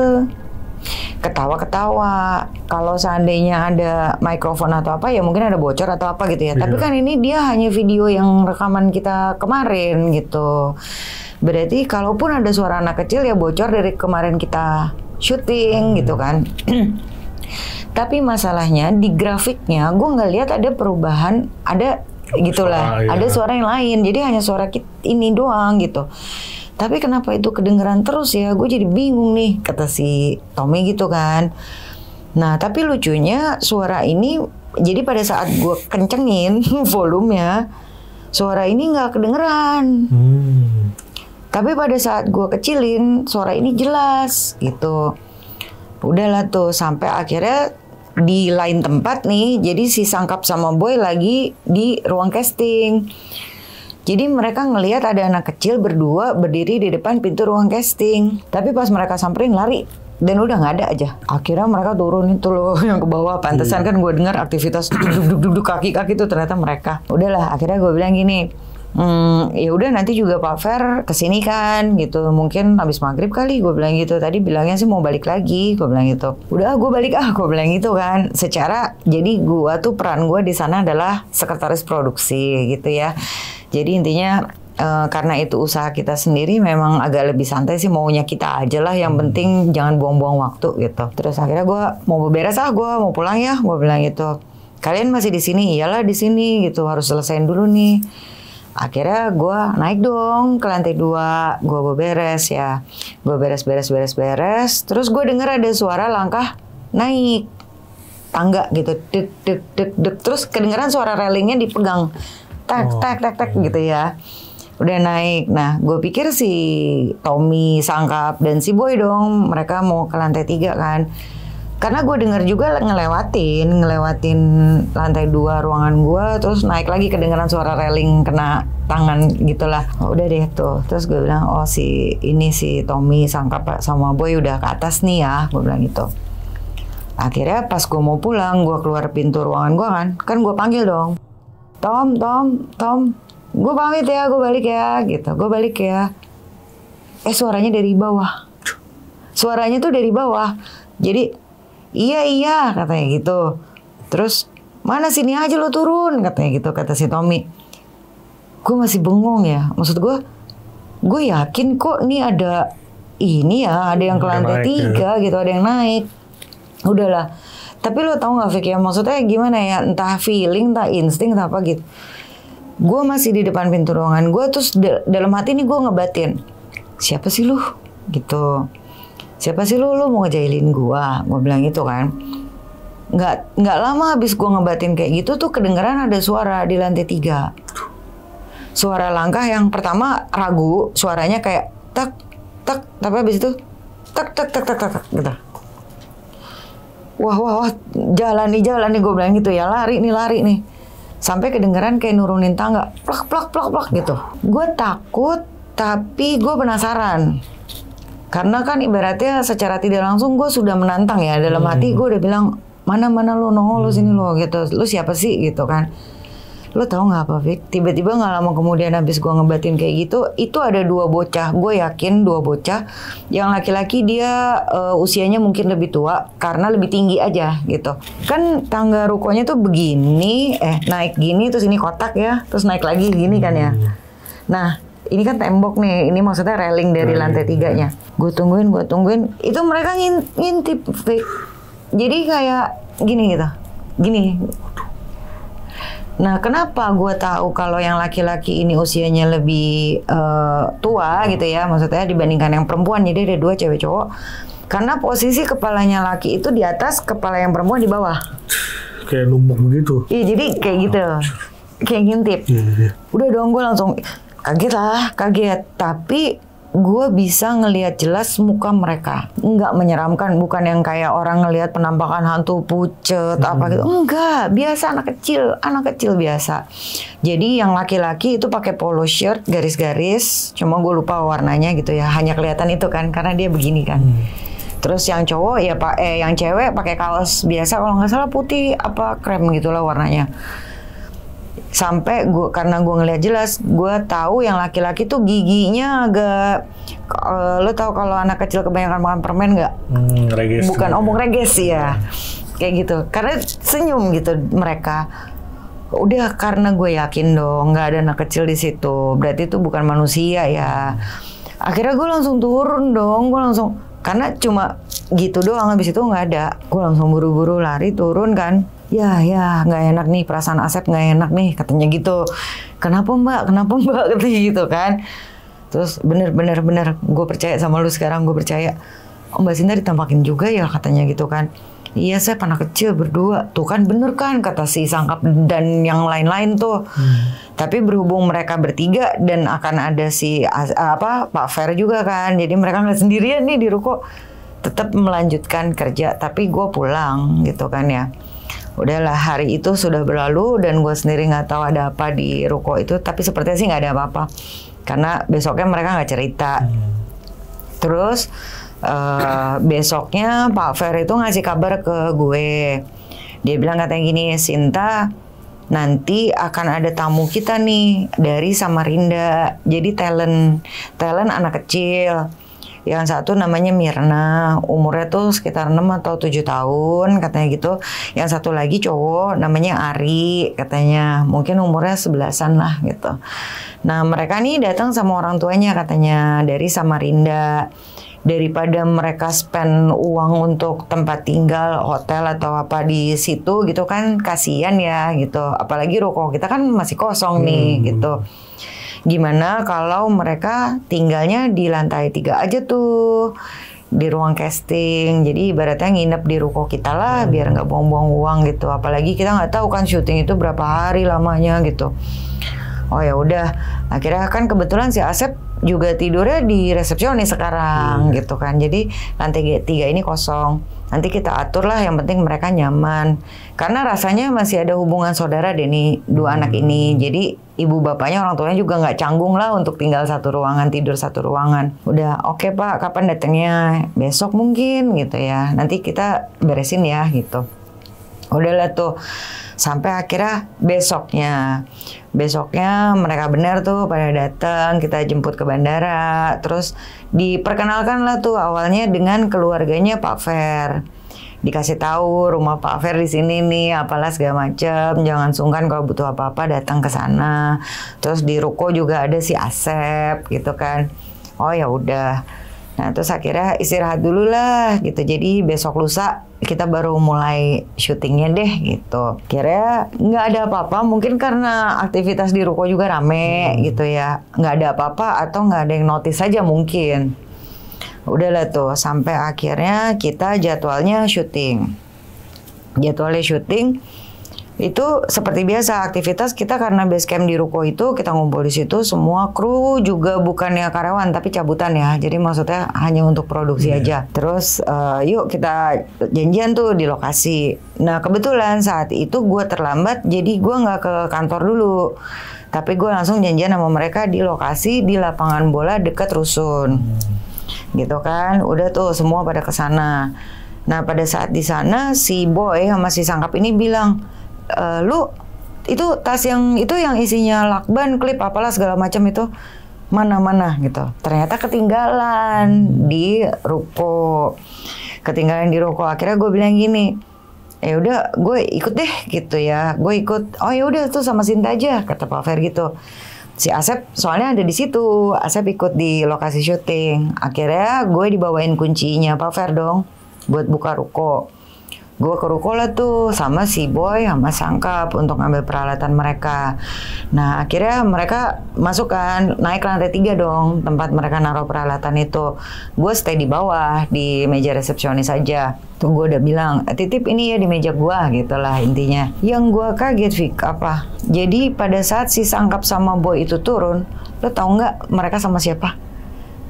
ketawa-ketawa. Kalau seandainya ada mikrofon atau apa ya mungkin ada bocor atau apa gitu ya. Tapi kan ini dia hanya video yang rekaman kita kemarin gitu. Berarti kalaupun ada suara anak kecil ya bocor dari kemarin kita syuting gitu kan. Tapi masalahnya di grafiknya gue nggak lihat ada perubahan, ada gitulah, ada suara yang lain. Jadi hanya suara ini doang gitu. Tapi kenapa itu kedengeran terus ya? Gue jadi bingung nih, kata si Tommy gitu kan. Nah, tapi lucunya suara ini, jadi pada saat gue kencengin volumenya, suara ini nggak kedengeran. Tapi pada saat gue kecilin, suara ini jelas gitu. Udahlah tuh, sampai akhirnya di lain tempat nih. Jadi si Sangkap sama Boy lagi di ruang casting. Jadi mereka ngelihat ada anak kecil berdua berdiri di depan pintu ruang casting. Tapi pas mereka samperin lari dan udah nggak ada aja. Akhirnya mereka turun itu loh yang ke bawah. Pantesan kan gue dengar aktivitas duduk kaki-kaki itu ternyata mereka. Udahlah, akhirnya gue bilang gini. Ya udah nanti juga Pak Fer kesini kan gitu, mungkin habis maghrib kali, gue bilang gitu. Tadi bilangnya sih mau balik lagi, gue bilang gitu. Udah gue balik gue bilang gitu kan. Secara jadi gue tuh peran gue di sana adalah sekretaris produksi gitu ya. Jadi intinya karena itu usaha kita sendiri, memang agak lebih santai sih, maunya kita aja lah. Yang penting jangan buang-buang waktu gitu. Terus akhirnya gue mau beberes gue mau pulang ya, gue bilang gitu. Kalian masih di sini? Iyalah di sini gitu, harus selesaiin dulu nih. Akhirnya gue naik dong ke lantai 2, gue beberes ya, gue beres. Terus gue dengar ada suara langkah naik tangga gitu, dek dek dek dek. Terus kedengeran suara railingnya dipegang, tak gitu ya. Udah naik. Nah, gue pikir si Tommy, Sangkap dan si Boy dong, mereka mau ke lantai 3 kan. Karena gue dengar juga ngelewatin lantai 2 ruangan gue, terus naik lagi kedengeran suara railing kena tangan gitulah. Udah deh tuh. Terus gue bilang, oh si Tommy, Sangkap sama Boy udah ke atas nih ya, gue bilang gitu. Akhirnya pas gue mau pulang, gue keluar pintu ruangan gue kan gue panggil dong, Tom, gue pamit ya, gue balik ya, gitu. Gue balik ya. Suaranya dari bawah. Suaranya tuh dari bawah. Jadi Iya katanya gitu. Terus mana sini aja lo turun katanya gitu, kata si Tommy. Gue masih bengong ya. Maksud gue yakin kok nih ada yang ke lantai 3 gitu, ada yang naik. Udahlah. Tapi lo tau gak Fik ya, maksudnya gimana ya, entah feeling, entah insting, entah apa gitu. Gue masih di depan pintu ruangan gue, terus dalam hati nih gue ngebatin, siapa sih lu gitu. Siapa sih lu mau ngejailin gua bilang gitu kan. Nggak lama habis gua ngebatin kayak gitu tuh kedengeran ada suara di lantai 3. Suara langkah yang pertama ragu, suaranya kayak tak, tapi habis itu tak gitu. Wah, jalan nih gua bilang gitu ya, lari nih. Sampai kedengeran kayak nurunin tangga, plak gitu. Gua takut tapi gua penasaran. Karena kan ibaratnya secara tidak langsung gue sudah menantang ya. Dalam hati gue udah bilang, mana lu nongol lu sini lo gitu. Lu siapa sih gitu kan. Lu tahu gak apa Fik? Tiba-tiba gak lama kemudian habis gue ngebatin kayak gitu, itu ada 2 bocah. Gue yakin 2 bocah. Yang laki-laki dia usianya mungkin lebih tua karena lebih tinggi aja gitu. Kan tangga rukonya tuh begini, naik gini, terus ini kotak ya, terus naik lagi gini kan ya. Nah, ini kan tembok nih, ini maksudnya railing dari lantai 3-nya. Gue tungguin, itu mereka ngintip, Fik. Jadi kayak gini gitu, gini. Nah, kenapa gue tahu kalau yang laki-laki ini usianya lebih tua gitu ya, maksudnya dibandingkan yang perempuan. Jadi ada 2 cewek cowok. Karena posisi kepalanya laki itu di atas, kepala yang perempuan di bawah. Kayak numpuk begitu. Iya, jadi kayak gitu, kayak ngintip. Udah dong, gue langsung kaget. Tapi gue bisa ngelihat jelas muka mereka, nggak menyeramkan, bukan yang kayak orang ngelihat penampakan hantu pucet apa gitu, enggak, biasa anak kecil biasa. Jadi yang laki-laki itu pakai polo shirt garis-garis, cuma gue lupa warnanya gitu ya, hanya kelihatan itu kan karena dia begini kan. Terus yang cowok ya yang cewek pakai kaos biasa, kalau nggak salah putih apa krem gitulah warnanya. Sampai karena gue ngeliat jelas, gue tahu yang laki-laki tuh giginya agak, lo tahu kalau anak kecil kebanyakan makan permen nggak? Reges. Bukan omong reges ya, kayak gitu. Karena senyum gitu mereka. Udah, karena gue yakin dong nggak ada anak kecil di situ, berarti itu bukan manusia ya. Akhirnya gue langsung turun dong, karena cuma gitu doang, habis itu nggak ada. Gue langsung buru-buru lari turun kan. Ya nggak enak nih, perasaan Asep nggak enak nih katanya gitu. Kenapa mbak katanya gitu kan. Terus bener gue percaya sama lu sekarang, gue percaya. Oh, Mbak Sinta ditampakin juga ya katanya gitu kan. Iya, saya anak kecil berdua tuh kan, bener kan kata si Sangkap dan yang lain-lain tuh. Tapi berhubung mereka bertiga dan akan ada si Pak Fer juga kan, jadi mereka nggak sendirian nih di ruko. tetap melanjutkan kerja, tapi gue pulang gitu kan ya. Udahlah, hari itu sudah berlalu dan gue sendiri nggak tahu ada apa di ruko itu, tapi sepertinya sih nggak ada apa-apa karena besoknya mereka nggak cerita. Terus besoknya Pak Fer itu ngasih kabar ke gue, dia bilang katanya gini, Sinta, nanti akan ada tamu kita nih dari Samarinda, jadi talent anak kecil. Yang satu namanya Mirna, umurnya tuh sekitar 6 atau 7 tahun katanya gitu. Yang satu lagi cowok namanya Ari, katanya mungkin umurnya 11-an lah gitu. Nah mereka nih datang sama orang tuanya katanya dari Samarinda. Daripada mereka spend uang untuk tempat tinggal, hotel atau apa di situ gitu kan, kasihan ya gitu. Apalagi ruko kita kan masih kosong nih gitu. Gimana kalau mereka tinggalnya di lantai 3 aja tuh, di ruang casting. Jadi ibaratnya nginep di ruko kita lah, biar nggak buang-buang uang gitu. Apalagi kita nggak tahu kan syuting itu berapa hari lamanya gitu. Oh ya udah, akhirnya kan kebetulan si Asep juga tidurnya di resepsionis sekarang gitu kan. Jadi lantai 3 ini kosong. Nanti kita atur lah, yang penting mereka nyaman. Karena rasanya masih ada hubungan saudara deh nih, 2 anak ini. Jadi ibu bapaknya, orang tuanya juga nggak canggung lah untuk tinggal satu ruangan, tidur satu ruangan. Udah oke Pak, kapan datangnya? Besok mungkin gitu ya. Nanti kita beresin ya gitu. Udahlah tuh, sampai akhirnya besoknya mereka benar tuh pada datang, kita jemput ke bandara, terus diperkenalkan lah tuh awalnya dengan keluarganya Pak Fer. Dikasih tahu rumah Pak Fer di sini nih, apalah segala macam, jangan sungkan kalau butuh apa-apa datang ke sana. Terus di ruko juga ada si Asep gitu kan. Oh ya udah. Nah terus akhirnya istirahat dulu lah gitu. Jadi besok lusa kita baru mulai syutingnya deh gitu. Kira nggak ada apa-apa, mungkin karena aktivitas di ruko juga rame gitu ya. Nggak ada apa-apa atau nggak ada yang notice aja mungkin. Udahlah tuh, sampai akhirnya kita jadwalnya syuting. Itu seperti biasa aktivitas kita, karena base camp di ruko itu kita ngumpul di situ, semua kru juga bukannya karyawan tapi cabutan ya, jadi maksudnya hanya untuk produksi aja. Terus yuk kita janjian tuh di lokasi. Nah kebetulan saat itu gue terlambat, jadi gue nggak ke kantor dulu, tapi gue langsung janjian sama mereka di lokasi di lapangan bola dekat Rusun gitu kan. Udah tuh semua pada kesana. Nah pada saat di sana si Boy sama si Sangkap ini bilang, lu itu tas yang isinya lakban, klip apalah segala macam itu mana gitu. Ternyata ketinggalan di ruko. Akhirnya gue bilang gini, ya udah gue ikut deh gitu ya. Gue ikut. Oh ya udah tuh sama Sinta aja, kata Pak Fer gitu. Si Asep soalnya ada di situ. Asep ikut di lokasi syuting. Akhirnya gue dibawain kuncinya Pak Fer dong buat buka ruko. Gue ke ruko lah tuh sama si Boy sama Sangkap untuk ngambil peralatan mereka. Nah akhirnya mereka masuk kan, naik ke lantai 3 dong tempat mereka naruh peralatan itu. Gue stay di bawah di meja resepsionis aja. Tuh gue udah bilang, titip ini ya di meja gue gitu lah intinya. Yang gue kaget Vic apa? Jadi pada saat si Sangkap sama Boy itu turun, lo tau nggak mereka sama siapa?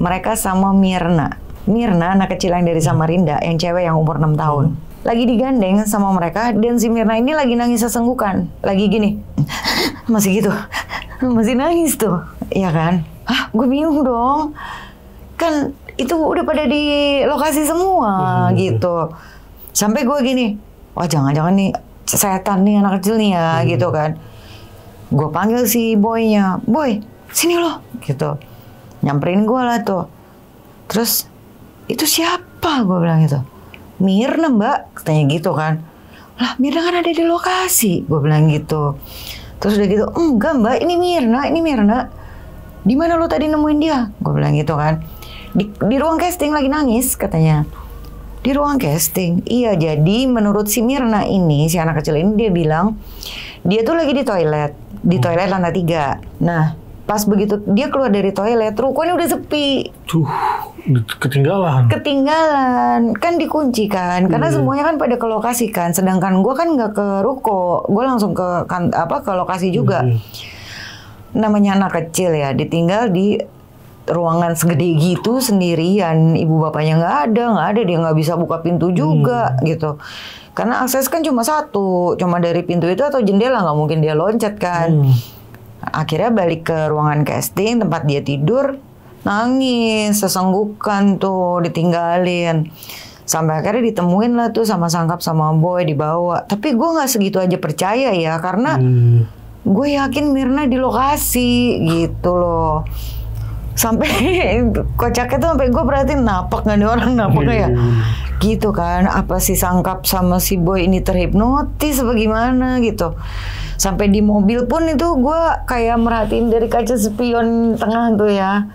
Mereka sama Mirna. Mirna anak kecil yang dari Samarinda, yang cewek yang umur 6 tahun. Lagi digandeng sama mereka, dan si Mirna ini lagi nangis sesenggukan. Lagi gini, masih gitu, masih nangis tuh, ya kan? Gue bingung dong, kan itu udah pada di lokasi semua gitu. Sampai gue gini, wah jangan-jangan nih setan nih anak kecil nih ya gitu kan. Gue panggil si Boy-nya, Boy sini lo gitu. Nyamperin gue lah tuh. Terus itu siapa, gue bilang gitu. Mirna mbak, katanya gitu kan. Lah Mirna kan ada di lokasi, gue bilang gitu. Terus udah gitu, enggak mbak, ini Mirna. Di mana lo tadi nemuin dia? Gue bilang gitu kan. Di ruang casting lagi nangis katanya. Di ruang casting? Iya, jadi menurut si Mirna ini, si anak kecil ini, dia bilang dia tuh lagi di toilet lantai 3. Nah pas begitu dia keluar dari toilet, rukonya udah sepi. Ketinggalan. Kan dikunci kan. Karena semuanya kan pada ke lokasi kan. Sedangkan gue kan nggak ke ruko. Gue langsung ke lokasi juga. Namanya anak kecil ya, ditinggal di ruangan segede gitu sendirian, ibu bapaknya nggak ada, dia nggak bisa buka pintu juga gitu. Karena akses kan cuma satu, cuma dari pintu itu atau jendela, nggak mungkin dia loncat kan. Akhirnya balik ke ruangan casting tempat dia tidur, nangis, sesenggukan tuh, ditinggalin. Sampai akhirnya ditemuin lah tuh sama Sangkap sama Boy, dibawa. Tapi gue nggak segitu aja percaya ya, karena gue yakin Mirna di lokasi gitu loh. Sampai kocaknya tuh sampai gue perhatiin napak nggak nih orang, napak nggak ya? Gitu kan, apa si Sangkap sama si Boy ini terhipnotis apa gimana gitu. Sampai di mobil pun itu gue kayak merhatiin dari kaca spion tengah tuh ya.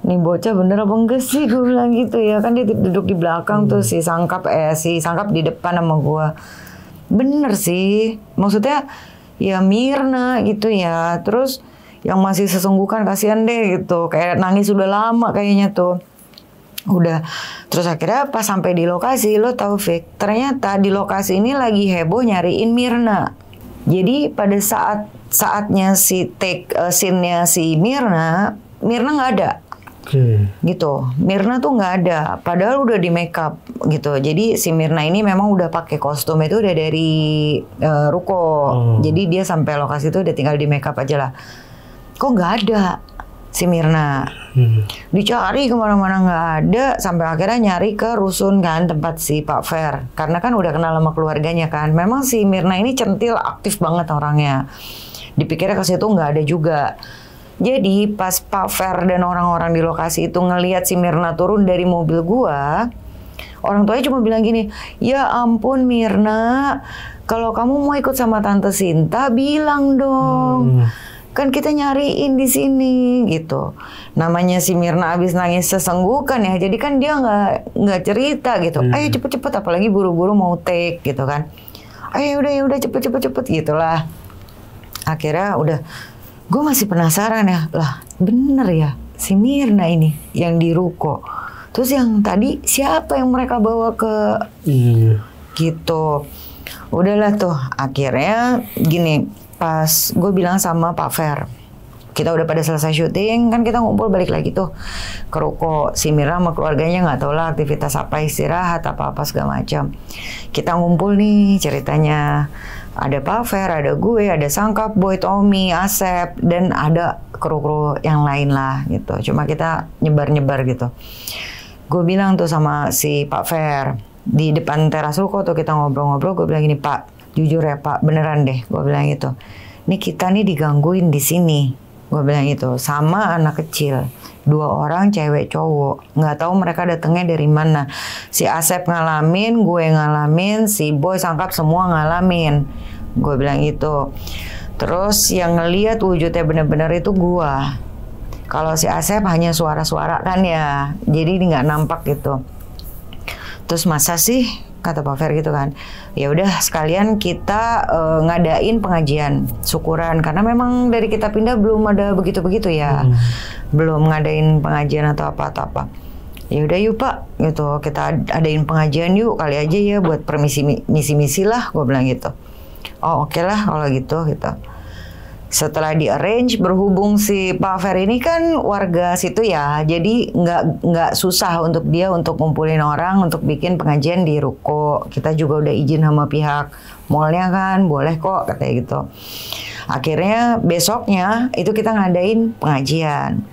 Nih bocah bener apa enggak sih, gue bilang gitu ya. Kan dia duduk di belakang tuh si Sangkap di depan sama gue. Bener sih, maksudnya ya Mirna gitu ya. Terus yang masih sesenggukan kasihan deh gitu, kayak nangis udah lama kayaknya tuh. Udah, terus akhirnya pas sampai di lokasi, lo tau Fik, ternyata di lokasi ini lagi heboh nyariin Mirna. Jadi pada saatnya si scene-nya si Mirna nggak ada. Gitu, Mirna tuh nggak ada, padahal udah di make up gitu. Jadi si Mirna ini memang udah pakai kostum itu udah dari ruko. Jadi dia sampai lokasi itu udah tinggal di make up aja lah. Kok nggak ada si Mirna? Dicari kemana-mana nggak ada, sampai akhirnya nyari ke rusun kan, tempat si Pak Fer. Karena kan udah kenal sama keluarganya kan. Memang si Mirna ini centil, aktif banget orangnya. Dipikirnya ke situ nggak ada juga. Jadi pas Pak Fer dan orang-orang di lokasi itu ngelihat si Mirna turun dari mobil gua, orang tuanya cuma bilang gini, ya ampun Mirna, kalau kamu mau ikut sama Tante Sinta bilang dong. Kan kita nyariin di sini gitu. Namanya si Mirna abis nangis sesenggukan ya, jadi kan dia nggak cerita gitu. Ayo cepet-cepet, apalagi buru-buru mau take gitu kan. Ayo udah cepet gitulah. Akhirnya udah, gue masih penasaran ya, lah bener ya si Mirna ini yang di ruko. Terus yang tadi siapa yang mereka bawa ke gitu. Udahlah tuh, akhirnya gini. Pas gue bilang sama Pak Fer, kita udah pada selesai syuting, kan kita ngumpul balik lagi tuh ke ruko. Si Mirna sama keluarganya nggak tahu lah aktivitas apa, istirahat apa segala macam. Kita ngumpul nih ceritanya. Ada Pak Fer, ada gue, ada Sangkap, Boy, Tommy, Asep, dan ada kru-kru yang lain lah gitu. Cuma kita nyebar-nyebar gitu. Gue bilang tuh sama si Pak Fer di depan teras ruko tuh, kita ngobrol-ngobrol. Gue bilang gini, Pak, jujur ya Pak, beneran deh, gue bilang gitu. Nih kita nih digangguin di sini, gue bilang gitu, sama anak kecil, 2 orang cewek cowok, nggak tahu mereka datangnya dari mana. Si Asep ngalamin, gue ngalamin, si Boy, Sangkap semua ngalamin, gue bilang gitu. Terus yang ngelihat wujudnya bener-bener itu gue. Kalau si Asep hanya suara-suara kan ya, jadi nggak nampak gitu. Terus masa sih, kata Pak Fer gitu kan, ya udah sekalian kita ngadain pengajian syukuran, karena memang dari kita pindah belum ada begitu ya, belum ngadain pengajian atau apa. Ya udah yuk Pak, gitu, kita adain pengajian yuk, kali aja ya buat misi lah, gue bilang gitu. Oh oke lah kalau gitu. Setelah di arrange, berhubung si Pak Fer ini kan warga situ ya, jadi nggak susah untuk dia untuk ngumpulin orang untuk bikin pengajian di ruko. Kita juga udah izin sama pihak mallnya kan, boleh kok katanya gitu. Akhirnya besoknya itu kita ngadain pengajian.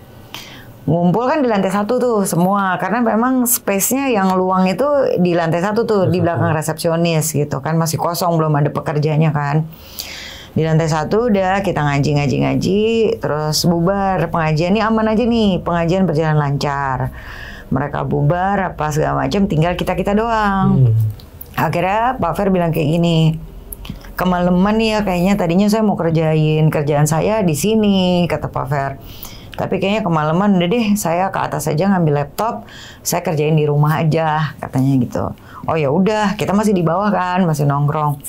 Ngumpul kan di lantai 1 tuh semua, karena memang space-nya yang luang itu di lantai 1 tuh, di belakang resepsionis gitu kan, masih kosong, belum ada pekerjanya kan. Di lantai 1 udah kita ngaji, terus bubar. Pengajian ini aman aja nih, pengajian berjalan lancar. Mereka bubar apa segala macam, tinggal kita doang. Akhirnya Pak Fer bilang kayak gini, kemalaman nih ya kayaknya, tadinya saya mau kerjaan saya di sini, kata Pak Fer. Tapi kayaknya kemalaman, udah deh saya ke atas aja ngambil laptop, saya kerjain di rumah aja, katanya gitu. Oh ya udah, kita masih di bawah kan, masih nongkrong.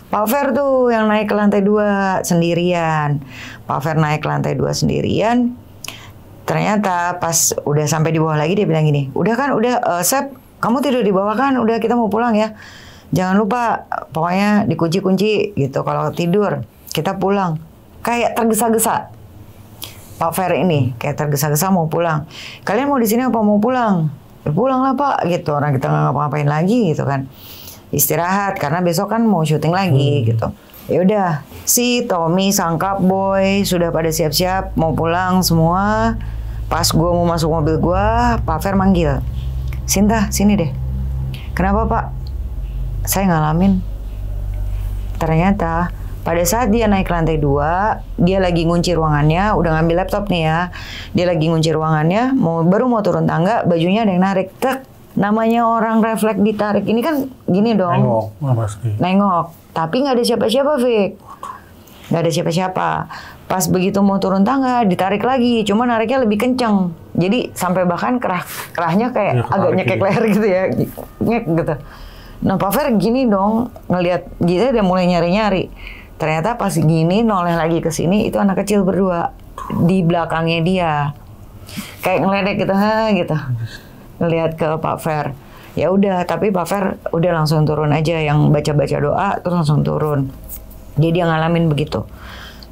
Pak Fer tuh yang naik ke lantai 2 sendirian. Pak Fer naik ke lantai 2 sendirian. Ternyata pas udah sampai di bawah lagi dia bilang gini, udah Sep, kamu tidur di bawah kan, udah kita mau pulang ya. Jangan lupa, pokoknya dikunci-kunci gitu, kalau tidur kita pulang. Kayak tergesa-gesa. Pak Fer ini kayak tergesa-gesa mau pulang. Kalian mau di sini apa mau pulang? Ya, pulang lah Pak, gitu. Orang kita nggak ngapa-ngapain lagi gitu kan. Istirahat karena besok kan mau syuting lagi gitu. Ya udah, si Tommy, Sangkap, Boy sudah pada siap-siap mau pulang semua. Pas gue mau masuk mobil gue, Pak Fer manggil, Sinta sini deh. Kenapa Pak? Saya ngalamin. Ternyata pada saat dia naik lantai 2, dia lagi ngunci ruangannya, udah ngambil laptop nih ya. Dia lagi ngunci ruangannya, baru mau turun tangga, bajunya ada yang narik. Tek, namanya orang refleks ditarik ini kan gini dong. Nengok. Tapi nggak ada siapa-siapa, Vic. Nggak ada siapa-siapa. Pas begitu mau turun tangga, ditarik lagi. Cuma nariknya lebih kenceng. Jadi sampai bahkan kerahnya kayak agak nyekek leher gitu ya. Nyek gitu. Nah Pak Fer gini dong, ngelihat gitu dia mulai nyari-nyari. Ternyata pas gini noleh lagi ke sini itu anak kecil berdua di belakangnya dia. Kayak ngeledek gitu, gitu. Ngelihat ke Pak Fer. Ya udah, tapi Pak Fer udah langsung turun aja, yang baca-baca doa terus langsung turun. Jadi dia ngalamin begitu.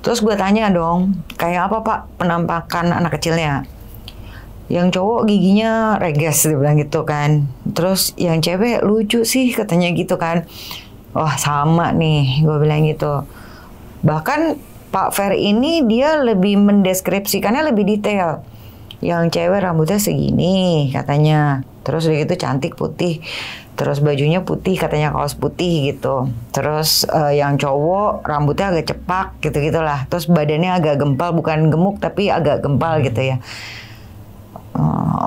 Terus gue tanya dong, kayak apa Pak penampakan anak kecilnya? Yang cowok giginya reges, dia bilang gitu kan. Terus yang cewek lucu sih katanya gitu kan. Wah sama nih, gue bilang gitu. Bahkan Pak Fer ini dia lebih mendeskripsikannya lebih detail. Yang cewek rambutnya segini katanya. Terus udah gitu cantik putih. Terus bajunya putih katanya, kaos putih gitu. Terus yang cowok rambutnya agak cepak gitu-gitulah. Terus badannya agak gempal, bukan gemuk tapi agak gempal gitu ya.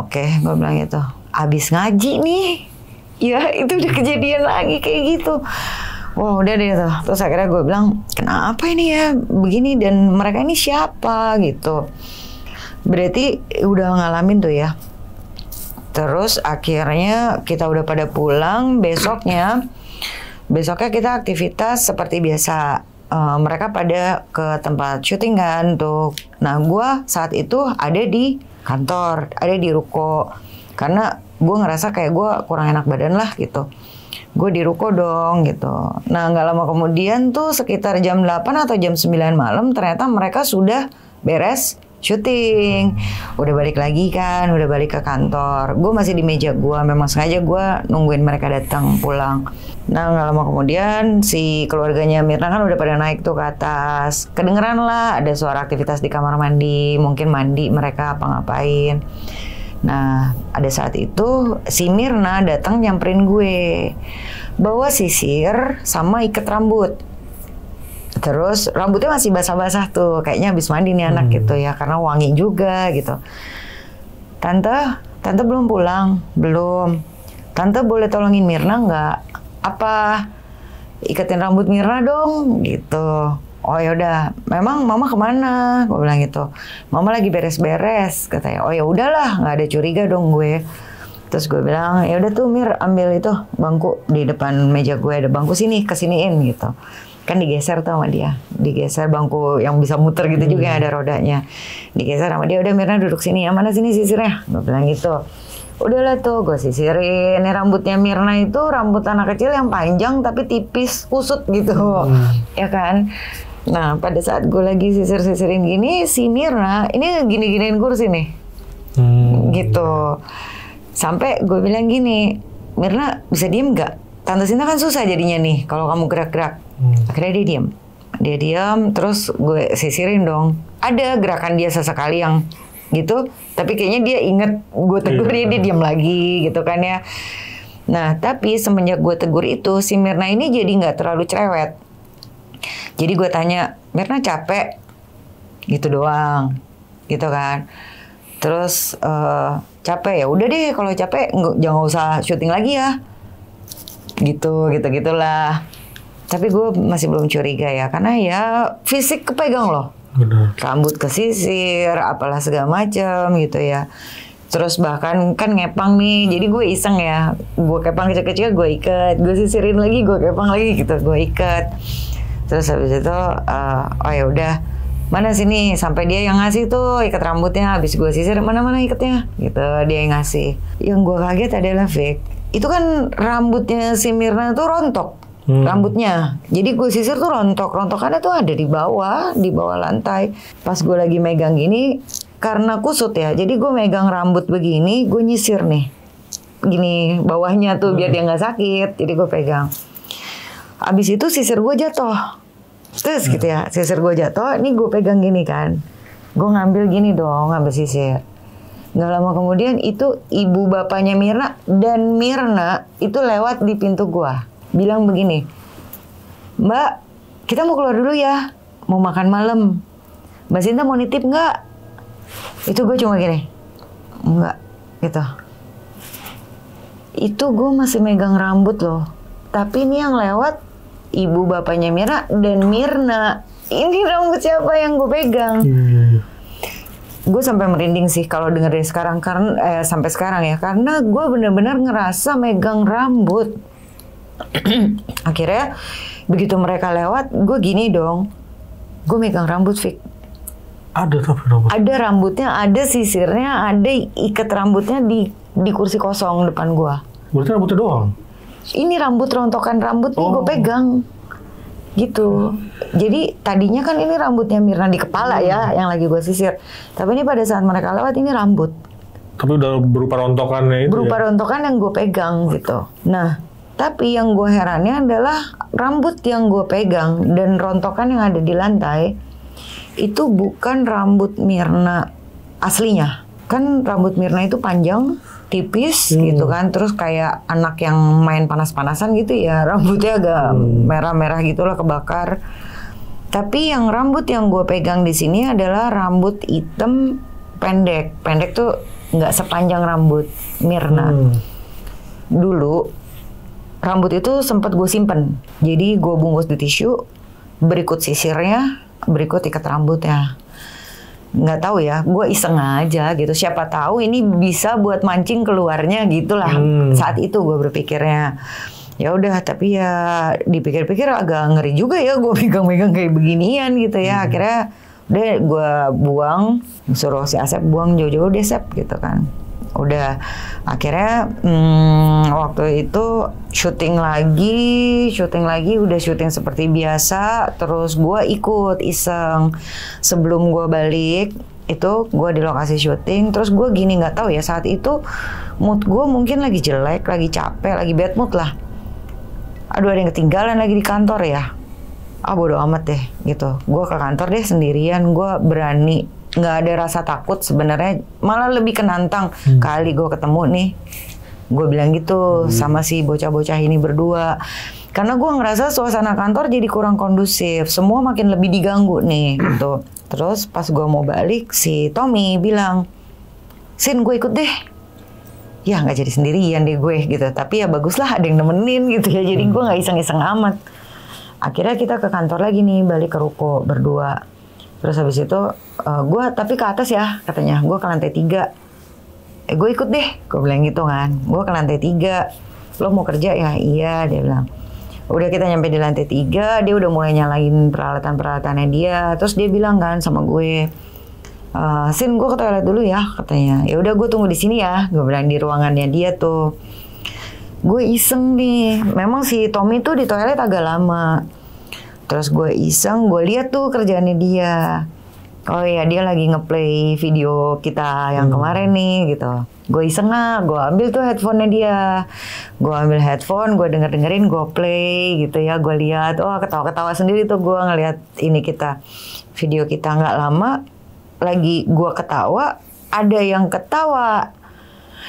Oke, gue bilang gitu. Abis ngaji nih. Ya itu udah kejadian lagi kayak gitu. Wah udah deh tuh. Terus akhirnya gue bilang, kenapa ini ya begini dan mereka ini siapa gitu. Berarti udah ngalamin tuh ya. Terus akhirnya kita udah pada pulang. Besoknya kita aktivitas seperti biasa. Mereka pada ke tempat syuting kan tuh. Nah gue saat itu ada di kantor, ada di ruko. Karena gue ngerasa kayak gue kurang enak badan lah gitu. Gue di ruko dong gitu. Nah gak lama kemudian tuh sekitar jam 8 atau jam 9 malam ternyata mereka sudah beres syuting. Udah balik lagi kan, udah balik ke kantor. Gue masih di meja gue, memang sengaja gue nungguin mereka datang pulang. Nah gak lama kemudian si keluarganya Mirna kan udah pada naik tuh ke atas. Kedengeran lah ada suara aktivitas di kamar mandi, mungkin mandi mereka apa ngapain. Nah, ada saat itu si Mirna datang nyamperin gue. Bawa sisir sama ikat rambut. Terus rambutnya masih basah-basah tuh, kayaknya habis mandi nih anak gitu ya, karena wangi juga gitu. Tante belum pulang? Belum. Tante boleh tolongin Mirna nggak? Apa? Ikatin rambut Mirna dong gitu. Oh yaudah, memang mama kemana? Gue bilang gitu. Mama lagi beres-beres katanya. Oh ya udahlah, nggak ada curiga dong gue. Terus gue bilang ya udah tuh Mir, ambil itu bangku di depan meja gue, ada bangku sini, kesiniin gitu. Kan digeser tuh sama dia, digeser bangku yang bisa muter gitu juga yang ada rodanya. Digeser sama dia, udah Mirna duduk sini, yang mana sini sisirnya? Gue bilang gitu. Udahlah tuh gue sisirin. Ini rambutnya Mirna itu rambut anak kecil yang panjang tapi tipis, kusut gitu. Ya kan? Nah pada saat gue lagi sisir-sisirin gini, si Mirna ini gini-giniin kursi nih. Gitu. Sampai gue bilang gini, Mirna bisa diem gak? Tante Sinta kan susah jadinya nih kalau kamu gerak-gerak. Akhirnya dia diem. Dia diem, terus gue sisirin dong. Ada gerakan dia sesekali yang gitu, tapi kayaknya dia inget gue tegur dia diem lagi gitu kan ya. Nah tapi semenjak gue tegur itu, si Mirna ini jadi gak terlalu cerewet. Jadi gue tanya, Mirna capek? Gitu doang, gitu kan. Terus capek ya udah deh kalau capek jangan usah syuting lagi ya. Gitulah. Tapi gue masih belum curiga ya, karena ya fisik kepegang loh. Benar. Rambut kesisir, apalah segala macam gitu ya. Terus bahkan kan ngepang nih, jadi gue iseng ya. Gue kepang kecil-kecil, gue ikat. Gue sisirin lagi, gue kepang lagi gitu, gue ikat. Terus habis itu, oh ya udah, mana sini sampai dia yang ngasih tuh ikat rambutnya. Habis gue sisir, mana ikatnya, gitu dia yang ngasih. Yang gue kaget adalah Vic, itu kan rambutnya si Mirna tuh rontok. rambutnya. Jadi gue sisir tuh rontokannya tuh ada di bawah lantai. Pas gue lagi megang gini, karena kusut ya, jadi gue megang rambut begini, gue nyisir nih, gini bawahnya tuh biar dia nggak sakit. Jadi gue pegang. Abis itu sisir gue jatuh. Terus gitu ya, sisir gue jatuh, ini gue pegang gini kan. Gue ngambil gini dong, ngambil sisir. Gak lama kemudian itu ibu bapaknya Mirna dan Mirna itu lewat di pintu gue. Bilang begini, Mbak, kita mau keluar dulu ya, mau makan malam. Mbak Sinta mau nitip nggak? Itu gue cuma gini, enggak gitu. Itu gue masih megang rambut loh. Tapi ini yang lewat ibu bapaknya Mirna dan Mirna. Ini rambut siapa yang gue pegang? Gue sampai merinding sih kalau dengerin sekarang karena sampai sekarang ya, karena gue benar-benar ngerasa megang rambut. Akhirnya begitu mereka lewat, gue gini dong, gue megang rambut, Fik. Ada tapi rambut. Ada rambutnya, ada sisirnya, ada ikat rambutnya di kursi kosong depan gue. Berarti rambutnya doang? Ini rambut, rontokan rambut nih gue pegang. Gitu. Jadi tadinya kan ini rambutnya Mirna di kepala ya, yang lagi gue sisir. Tapi ini pada saat mereka lewat ini rambut. Tapi udah berupa rontokannya itu. Berupa ya? rontokan yang gue pegang gitu. Nah, tapi yang gue herannya adalah rambut yang gue pegang dan rontokan yang ada di lantai itu bukan rambut Mirna aslinya. Kan rambut Mirna itu panjang, tipis gitu kan, terus kayak anak yang main panas-panasan gitu ya, rambutnya agak merah-merah gitulah, kebakar. Tapi yang rambut yang gue pegang di sini adalah rambut hitam pendek tuh nggak sepanjang rambut Mirna. Dulu rambut itu sempat gue simpen, jadi gue bungkus di tisu, berikut sisirnya, berikut ikat rambutnya. Nggak tahu ya, gue iseng aja gitu. Siapa tahu ini bisa buat mancing keluarnya gitulah. Saat itu gue berpikirnya. Ya udah, tapi ya dipikir-pikir agak ngeri juga ya gue pegang-pegang kayak beginian gitu ya. Akhirnya udah gue buang, suruh si Asep buang jauh-jauh deh Sep gitu kan. Udah akhirnya waktu itu syuting lagi, udah syuting seperti biasa. Terus gue ikut iseng. Sebelum gue balik itu gue di lokasi syuting. Terus gue gini, nggak tahu ya, saat itu mood gue mungkin lagi jelek, lagi capek, lagi bad mood lah. Aduh, ada yang ketinggalan lagi di kantor ya. Bodo amat deh gitu. Gue ke kantor deh sendirian. Gue berani, nggak ada rasa takut sebenarnya, malah lebih kenantang. Kali gue ketemu nih, gue bilang gitu sama si bocah-bocah ini berdua, karena gue ngerasa suasana kantor jadi kurang kondusif, semua makin lebih diganggu nih gitu. Terus pas gue mau balik, si Tommy bilang, Sin gue ikut deh. Ya nggak jadi sendirian deh gue gitu, tapi ya baguslah ada yang nemenin gitu ya, jadi gue nggak iseng-iseng amat. Akhirnya kita ke kantor lagi nih, balik ke ruko berdua. Terus habis itu gue tapi ke atas ya katanya, gue ke lantai 3. Gue ikut deh, gue bilang gitu kan. Gue ke lantai 3, lo mau kerja ya? Iya, dia bilang. Udah kita nyampe di lantai 3, dia udah mulai nyalain peralatan-peralatannya dia. Terus dia bilang kan sama gue, Sin gue ke toilet dulu ya katanya. Ya udah gue tunggu di sini ya, gue bilang di ruangannya dia tuh. Gue iseng nih, memang si Tommy tuh di toilet agak lama. Terus gue iseng, gue lihat tuh kerjaannya dia. Oh iya, dia lagi ngeplay video kita yang kemarin nih gitu. Gue iseng lah, gue ambil tuh headphone-nya dia. Gue ambil headphone, gue denger-dengerin, gue play gitu ya. Gue lihat, ketawa-ketawa sendiri tuh gue ngeliat ini kita. Video kita nggak lama, lagi gue ketawa, ada yang ketawa.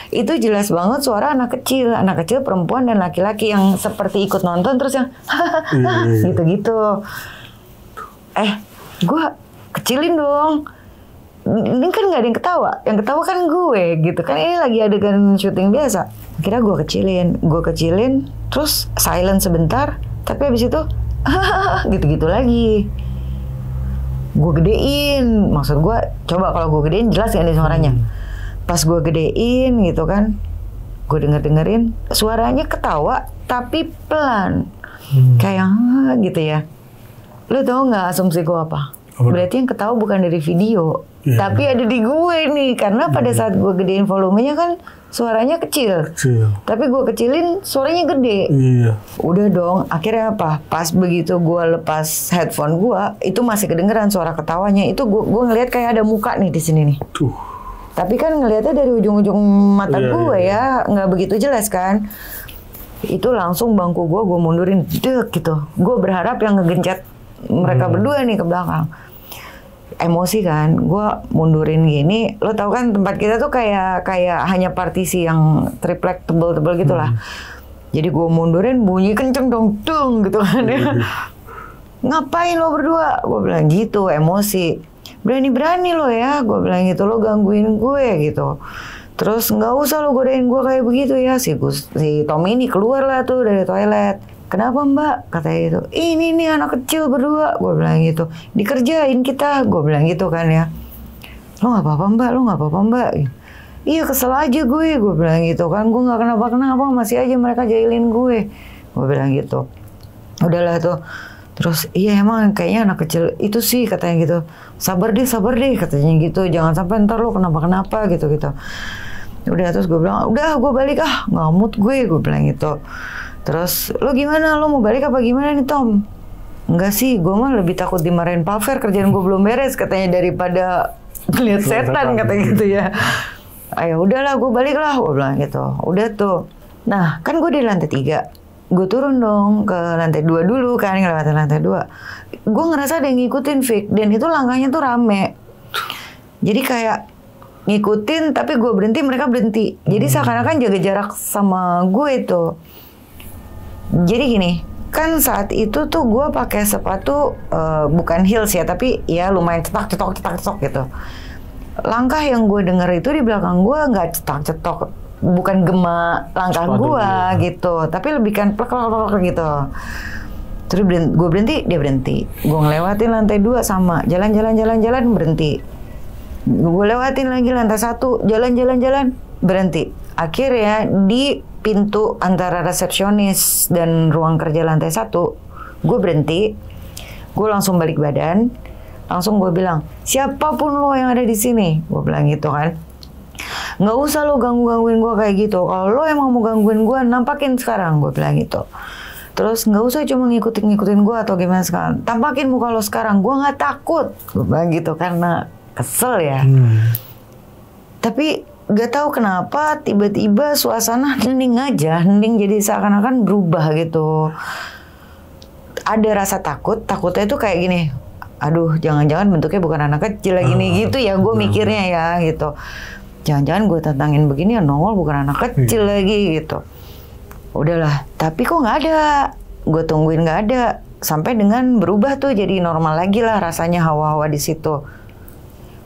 Itu jelas banget suara anak kecil perempuan dan laki-laki yang seperti ikut nonton terus yang gitu-gitu. Gue kecilin dong. Ini kan nggak ada yang ketawa kan gue gitu kan, ini lagi adegan syuting biasa. Akhirnya gue kecilin, terus silent sebentar, tapi habis itu gitu-gitu lagi. Gue gedein, maksud gue coba kalau gue gedein jelas gak nih suaranya. Pas gue gedein gitu kan, gue dengerin suaranya ketawa tapi pelan, kayak gitu ya. Lo tau nggak asumsi gue apa? Berarti yang ketawa bukan dari video, tapi ada di gue nih. Karena pada saat gue gedein volumenya kan suaranya kecil. Tapi gue kecilin suaranya gede. Udah dong, akhirnya apa? Pas begitu gue lepas headphone gue, itu masih kedengeran suara ketawanya. Itu gue ngelihat kayak ada muka nih di sini nih. Tapi kan ngelihatnya dari ujung-ujung mata gue ya, nggak begitu jelas kan. Itu langsung bangku gue mundurin, dek gitu. Gue berharap yang ngegencet mereka berdua nih ke belakang. Emosi kan, gue mundurin gini. Lo tau kan tempat kita tuh kayak hanya partisi yang triplek tebel-tebel gitulah. Jadi gue mundurin, bunyi kenceng dong, dung gitu kan ya. Ngapain lo berdua? Gue bilang gitu, emosi. Berani-berani lo ya, gue bilang gitu, lo gangguin gue gitu. Terus nggak usah lo godain gue kayak begitu ya. Si Tommy ini keluar lah tuh dari toilet. Kenapa mbak? Katanya gitu. Ini nih anak kecil berdua. Gue bilang gitu. Dikerjain kita. Gue bilang gitu kan ya. Lo nggak apa-apa mbak? Lo nggak apa-apa mbak? Iya kesel aja gue. Gue bilang gitu kan. Gue nggak kenapa-kenapa. Masih aja mereka jahilin gue. Gue bilang gitu. Udahlah tuh. Terus iya emang kayaknya anak kecil itu sih katanya gitu. Sabar deh katanya gitu. Jangan sampai ntar lo kenapa-kenapa gitu. Udah terus gue bilang. Udah gue balik ngamut gue bilang gitu. Terus, lo gimana? Lo mau balik apa gimana nih Tom? Enggak sih, gue mah lebih takut dimarahin Pak Fer, kerjaan gue belum beres katanya daripada ngeliat setan katanya gitu ya. Ayo udahlah, gue balik lah, gue bilang gitu. Udah tuh. Nah, kan gue di lantai 3. Gue turun dong ke lantai 2 dulu kan, ngelewatin lantai 2. Gue ngerasa ada yang ngikutin Vic, dan itu langkahnya tuh rame. Jadi kayak ngikutin, tapi gue berhenti, mereka berhenti. Jadi seakan-akan jaga jarak sama gue tuh. Jadi gini, kan saat itu tuh gue pakai sepatu bukan heels ya, tapi ya lumayan cetok gitu. Langkah yang gue denger itu di belakang gue nggak cetok, bukan gema langkah gue gitu, tapi lebih kan plek gitu. Terus gue berhenti, dia berhenti. Gue ngelewatin lantai 2 sama jalan berhenti. Gue lewatin lagi lantai 1, jalan berhenti. Akhirnya di pintu antara resepsionis dan ruang kerja lantai 1, gue berhenti, gue langsung balik badan, langsung gue bilang, siapapun lo yang ada di sini, gue bilang gitu kan, nggak usah lo gangguin gue kayak gitu, kalau lo emang mau gangguin gue, nampakin sekarang, gue bilang gitu. Terus nggak usah cuma ngikutin gue atau gimana sekarang, tampakin muka lo sekarang, gue nggak takut, gue bilang gitu karena kesel ya. Tapi gak tahu kenapa tiba-tiba suasana hening jadi seakan-akan berubah gitu. Ada rasa takutnya itu kayak gini, aduh jangan-jangan bentuknya bukan anak kecil lagi nih gitu ya, gue mikirnya ya gitu. Jangan-jangan gue tantangin begini ya nongol bukan anak kecil lagi gitu. Udahlah, tapi kok nggak ada, gue tungguin nggak ada, sampai dengan berubah tuh jadi normal lagi lah rasanya hawa-hawa di situ.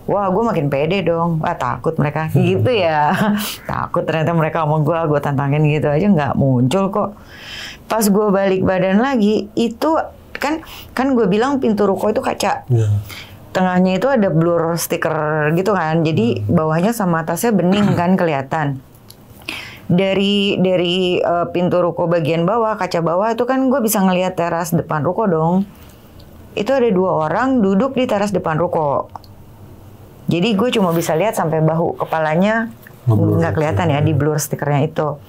Wah, gue makin pede dong. Wah, takut mereka gitu ya. Takut ternyata mereka sama gue tantangin gitu aja nggak muncul kok. Pas gue balik badan lagi, itu kan gue bilang pintu ruko itu kaca. Tengahnya itu ada blur stiker gitu kan. Jadi bawahnya sama atasnya bening kan kelihatan. Dari pintu ruko bagian bawah, kaca bawah itu kan gue bisa ngelihat teras depan ruko dong. Itu ada 2 orang duduk di teras depan ruko. Jadi gue cuma bisa lihat sampai bahu, kepalanya nggak kelihatan ya di blur stikernya itu.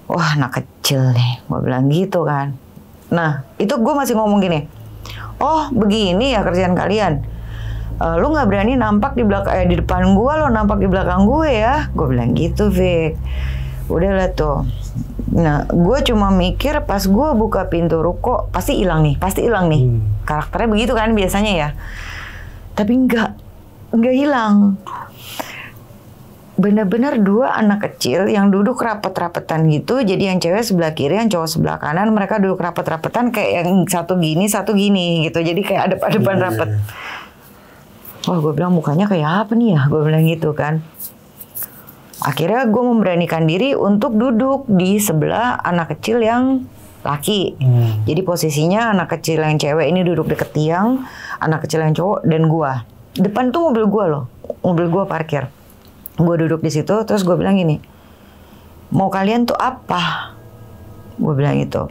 Wah, anak kecil nih, gue bilang gitu kan. Nah, itu gue masih ngomong gini, oh begini ya kerjaan kalian. Lu nggak berani nampak di depan gue, lo nampak di belakang gue ya. Gue bilang gitu, Vic. Udah lah tuh. Nah, gue cuma mikir pas gue buka pintu ruko, pasti hilang nih. Karakternya begitu kan biasanya ya. Tapi nggak hilang. Bener-bener 2 anak kecil yang duduk rapet-rapetan gitu. Jadi yang cewek sebelah kiri, yang cowok sebelah kanan. Mereka duduk rapet-rapetan kayak yang satu gini gitu. Jadi kayak adep-adepan rapet. Wah, gue bilang mukanya kayak apa nih ya? Gue bilang gitu kan. Akhirnya gue memberanikan diri untuk duduk di sebelah anak kecil yang laki. Jadi posisinya anak kecil yang cewek ini duduk deket tiang, anak kecil yang cowok dan gue. Depan tuh mobil gue loh, mobil gue parkir. Gue duduk di situ, terus gue bilang gini, mau kalian tuh apa? Gue bilang gitu.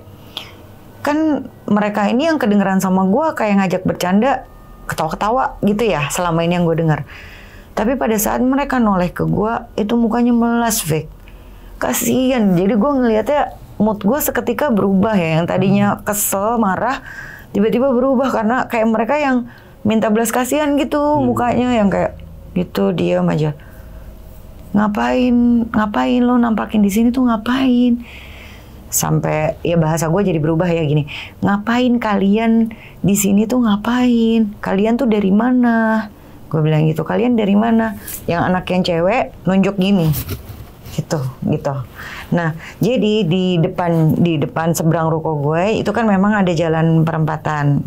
Kan mereka ini yang kedengeran sama gue kayak ngajak bercanda, ketawa-ketawa gitu ya selama ini yang gue dengar. Tapi pada saat mereka noleh ke gue, itu mukanya melas, Vic. Kasian. Jadi gue ngelihatnya mood gue seketika berubah ya. Yang tadinya kesel, marah, tiba-tiba berubah karena kayak mereka yang minta belas kasihan gitu mukanya, yang kayak gitu diam aja. Ngapain lo nampakin di sini tuh ngapain? Sampai ya bahasa gue jadi berubah ya gini. Ngapain kalian di sini tuh ngapain? Kalian tuh dari mana? Gue bilang gitu. Kalian dari mana? Yang anak yang cewek nunjuk gini. Gitu. Nah, jadi di depan seberang ruko gue itu kan memang ada jalan perempatan.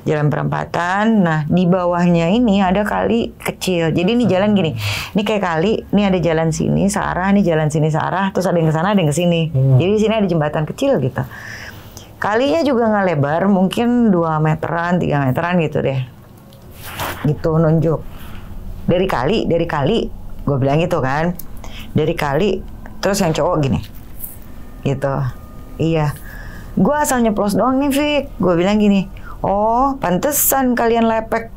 Jalan perempatan. Nah, di bawahnya ini ada kali kecil. Jadi ini jalan gini. Ini kayak kali, ini ada jalan sini searah, ini jalan sini searah, terus ada yang ke sana, ada yang ke sini. Jadi di sini ada jembatan kecil gitu. Kalinya juga nggak lebar, mungkin 2 meteran, 3 meteran gitu deh. Gitu nunjuk. Dari kali, gue bilang gitu kan. Dari kali, terus yang cowok gini. Gitu. Iya. Gue asal nyeplos doang nih, Vic. Gue bilang gini. Oh, pantesan kalian lepek.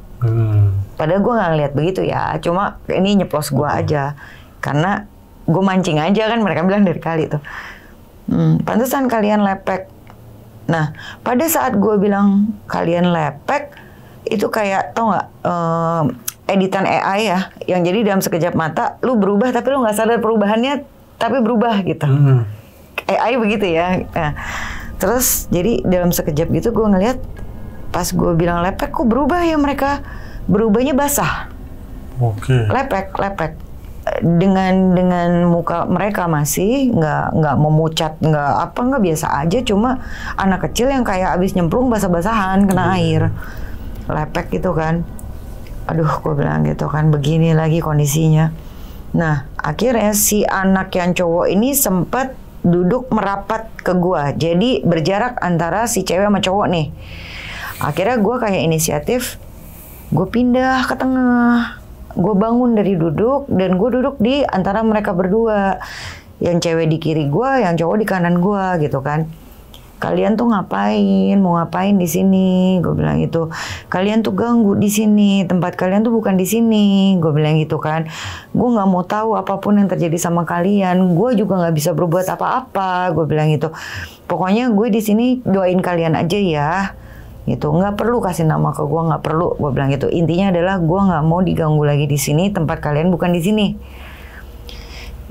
Padahal gue nggak ngeliat begitu ya. Cuma ini nyeplos gue aja. Karena gue mancing aja kan. Mereka bilang dari kali tuh. Pantesan kalian lepek. Nah, pada saat gue bilang kalian lepek, itu kayak, tau nggak? Editan AI ya, yang jadi dalam sekejap mata lu berubah tapi lu nggak sadar perubahannya, tapi berubah gitu. AI begitu ya. Nah, terus jadi dalam sekejap gitu gue ngeliat pas gue bilang lepek kok berubah ya mereka, berubahnya basah. Lepek dengan muka mereka masih nggak memucat, nggak biasa aja, cuma anak kecil yang kayak abis nyemplung basah-basahan kena air, lepek gitu kan. Aduh, gue bilang gitu kan, begini lagi kondisinya. Nah, akhirnya si anak yang cowok ini sempat duduk merapat ke gue. Jadi berjarak antara si cewek sama cowok nih. Akhirnya gue kayak inisiatif, gue pindah ke tengah. Gue bangun dari duduk dan gue duduk di antara mereka berdua. Yang cewek di kiri gue, yang cowok di kanan gue gitu kan. Kalian tuh ngapain? Mau ngapain di sini? Gue bilang gitu. Kalian tuh ganggu di sini. Tempat kalian tuh bukan di sini. Gue bilang gitu kan. Gue nggak mau tahu apapun yang terjadi sama kalian. Gue juga nggak bisa berbuat apa-apa. Gue bilang gitu. Pokoknya gue di sini doain kalian aja ya. Gitu. Nggak perlu kasih nama ke gue. Nggak perlu. Gue bilang gitu. Intinya adalah gue nggak mau diganggu lagi di sini. Tempat kalian bukan di sini.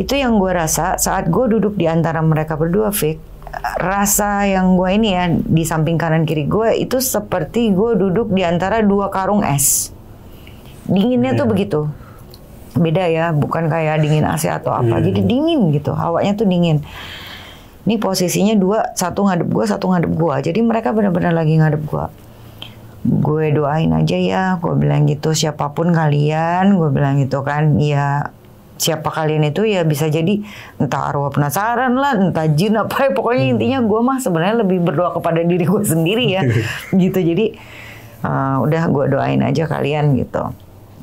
Itu yang gue rasa saat gue duduk di antara mereka berdua, Vic. Rasa yang gue ini ya di samping kanan kiri gue itu seperti gue duduk di antara 2 karung es. Dinginnya tuh begitu. Beda ya, bukan kayak dingin AC atau apa. Jadi dingin gitu, hawanya tuh dingin. Ini posisinya 2, satu ngadep gue, satu ngadep gue. Jadi mereka benar-benar lagi ngadep gue. Gue doain aja ya, gue bilang gitu. Siapapun kalian, gue bilang gitu kan. Ya siapa kalian itu ya bisa jadi entah arwah penasaran lah, entah jin apa ya, pokoknya intinya gue mah sebenarnya lebih berdoa kepada diri gue sendiri ya gitu. Jadi udah gue doain aja kalian gitu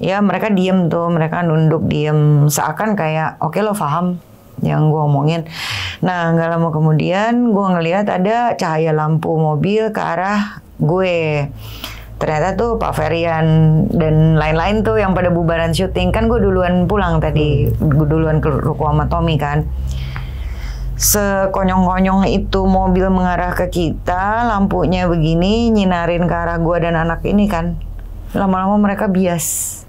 ya. Mereka diem tuh, mereka nunduk diem seakan kayak oke, lo paham yang gue omongin. Nah, nggak lama kemudian gue ngelihat ada cahaya lampu mobil ke arah gue. Ternyata tuh Pak Ferian dan lain-lain tuh yang pada bubaran syuting. Kan gue duluan pulang tadi, gue duluan ke ruko sama Tommy kan. Sekonyong-konyong itu mobil mengarah ke kita, lampunya begini, nyinarin ke arah gue dan anak ini kan. Lama-lama mereka bias.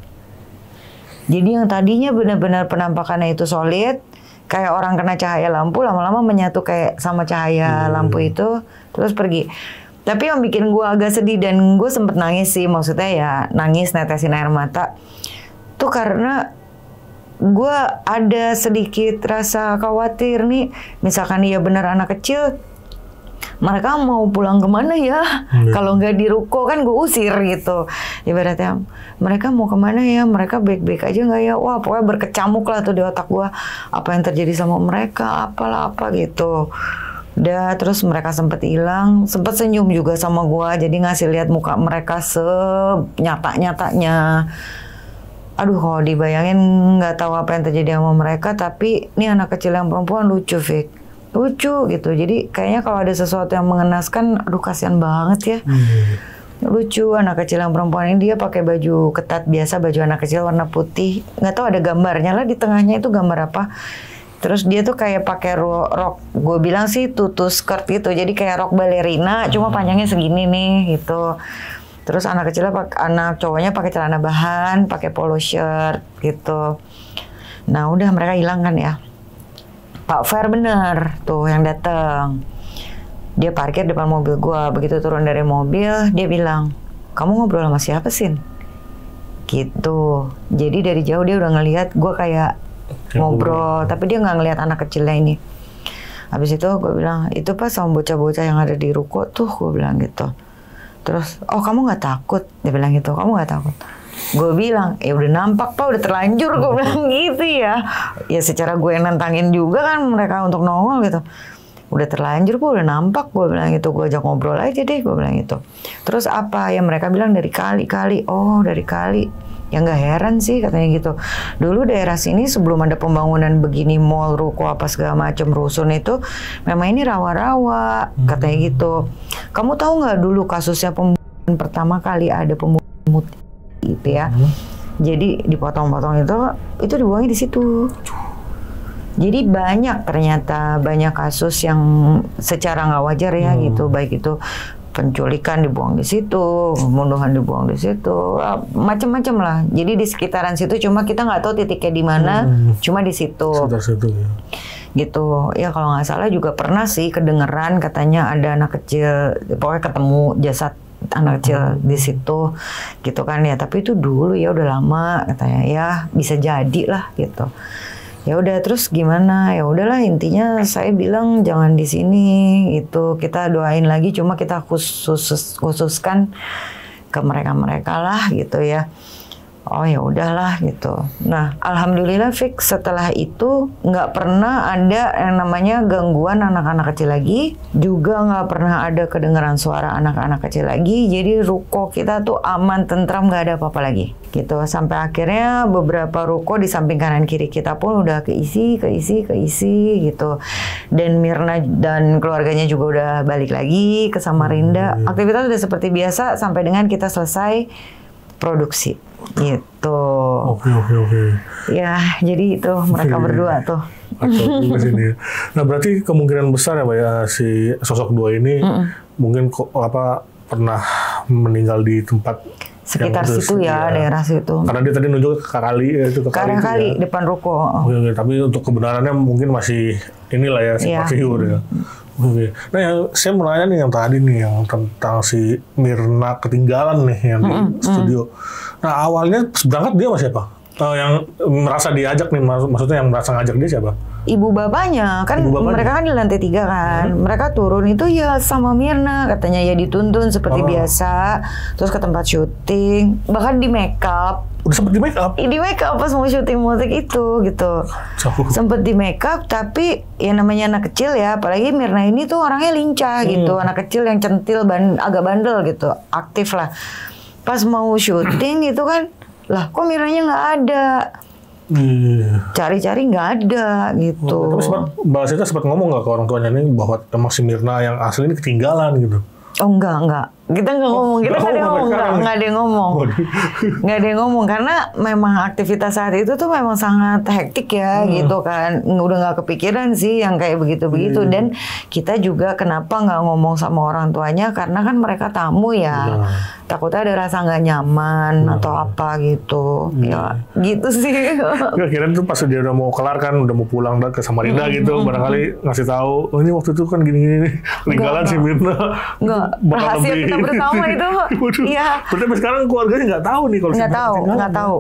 Jadi yang tadinya benar-benar penampakannya itu solid, kayak orang kena cahaya lampu, lama-lama menyatu kayak sama cahaya lampu itu, terus pergi. Tapi yang bikin gue agak sedih dan gue sempet nangis sih, maksudnya ya nangis, netesin air mata, tuh karena gue ada sedikit rasa khawatir nih. Misalkan dia benar anak kecil, mereka mau pulang kemana ya? Kalau nggak di ruko kan gue usir gitu. Ibaratnya mereka mau kemana ya? Mereka baik-baik aja nggak ya? Wah, pokoknya berkecamuk lah tuh di otak gue. Apa yang terjadi sama mereka? Apalah apa gitu. Udah, terus mereka sempet hilang, sempet senyum juga sama gua, jadi ngasih lihat muka mereka senyata-nyatanya. Aduh, kalau dibayangin nggak tahu apa yang terjadi sama mereka, tapi ini anak kecil yang perempuan lucu, Vic. Lucu gitu, jadi kayaknya kalau ada sesuatu yang mengenaskan, aduh kasihan banget ya. lucu anak kecil yang perempuan ini, dia pakai baju ketat biasa, baju anak kecil warna putih, nggak tahu ada gambarnya lah di tengahnya itu gambar apa. Terus dia tuh kayak pakai rok, gue bilang sih tutus skirt gitu, jadi kayak rok balerina, cuma panjangnya segini nih gitu. Terus anak cowoknya pakai celana bahan, pakai polo shirt gitu. Nah udah mereka hilang kan ya. Pak Fer bener tuh yang datang. Dia parkir depan mobil gua. Begitu turun dari mobil, dia bilang, "Kamu ngobrol sama siapa, Sin?" Gitu. Jadi dari jauh dia udah ngelihat gua kayak ngobrol, tapi dia nggak ngelihat anak kecilnya ini. Habis itu gua bilang, "Itu pas sama bocah-bocah yang ada di ruko tuh," gua bilang gitu. Terus, "Oh kamu nggak takut?" Dia bilang gitu. "Kamu nggak takut?" Gue bilang, ya udah nampak Pak, udah terlanjur. Gue bilang gitu ya. Ya secara gue nantangin juga kan mereka untuk nongol gitu. Udah terlanjur Pak, udah nampak. Gue bilang gitu, gue ajak ngobrol aja deh. Gue bilang gitu. Terus apa ya, mereka bilang dari kali. Oh dari kali. Ya nggak heran sih katanya gitu. Dulu daerah sini sebelum ada pembangunan begini, mall, ruko, apa segala macam rusun itu, memang ini rawa-rawa katanya gitu. Kamu tahu nggak dulu kasusnya pembunuhan pertama kali ada pembunuhan gitu ya. Jadi dipotong-potong itu dibuangnya di situ. Jadi ternyata banyak kasus yang secara nggak wajar ya gitu, baik itu penculikan dibuang di situ, pembunuhan dibuang di situ, macam-macam lah. Jadi di sekitaran situ, cuma kita nggak tahu titiknya di mana, cuma di situ. Sekitar situ ya. Gitu ya, kalau nggak salah juga pernah sih kedengeran katanya ada anak kecil, pokoknya ketemu jasad anak kecil di situ gitu kan ya. Tapi itu dulu ya, udah lama katanya ya, bisa jadi lah gitu. Ya udah, terus gimana? Ya udahlah, intinya saya bilang jangan di sini itu, kita doain lagi, cuma kita khususkan ke mereka lah gitu ya. Oh ya udahlah gitu. Nah alhamdulillah Fik, setelah itu nggak pernah ada yang namanya gangguan anak-anak kecil lagi, juga nggak pernah ada kedengaran suara anak-anak kecil lagi. Jadi ruko kita tuh aman, tentram, nggak ada apa-apa lagi gitu. Sampai akhirnya beberapa ruko di samping kanan kiri kita pun udah keisi gitu. Dan Mirna dan keluarganya juga udah balik lagi ke Samarinda. Aktivitas udah seperti biasa sampai dengan kita selesai produksi gitu. Oke. Ya, jadi itu mereka berdua tuh. Sini. Nah, berarti kemungkinan besar ya Pak ya, si sosok dua ini mungkin pernah meninggal di tempat sekitar situ ya, daerah situ. Karena dia tadi nunjuk ke kali ya, itu ke kali ya, depan ruko. Oke, tapi untuk kebenarannya mungkin masih inilah ya, simpang siur ya. Oke. Nah, yang saya mau nanya nih yang tadi nih, yang tentang si Mirna ketinggalan nih yang di studio. Nah, awalnya berangkat dia sama siapa? Yang merasa diajak nih, maksudnya yang merasa ngajak dia siapa? Ibu bapaknya, kan mereka kan di lantai 3 kan. Mereka turun itu ya sama Mirna, katanya ya dituntun seperti biasa. Terus ke tempat syuting, bahkan di make up. Udah sempet di make up? Di make up pas mau syuting musik itu gitu. Sempet di make up, tapi ya namanya anak kecil ya, apalagi Mirna ini tuh orangnya lincah gitu. Anak kecil yang centil, agak bandel gitu, aktif lah. Pas mau syuting itu kan, lah kok Mirnanya nggak ada. Cari-cari nggak ada gitu. Tapi Mbak Sita sempat ngomong nggak ke orang tuanya nih bahwa emang si Mirna yang asli ini ketinggalan gitu? Oh enggak. Kita nggak ngomong, kita nggak ada yang ngomong. Karena memang aktivitas saat itu tuh memang sangat hektik ya gitu kan. Udah nggak kepikiran sih yang kayak begitu-begitu. Dan kita juga kenapa nggak ngomong sama orang tuanya, karena kan mereka tamu ya. Takutnya ada rasa nggak nyaman atau apa gitu. Ya gitu sih. Kira-kira tuh pas dia udah mau kelar kan, udah mau pulang ke Samarinda gitu, barangkali ngasih tahu, oh ini waktu itu kan gini-gini nih, peninggalan si Mirna. Enggak, rahasia kita bersama itu. Iya. Berarti sekarang keluarganya nggak tahu nih kalau nggak tahu.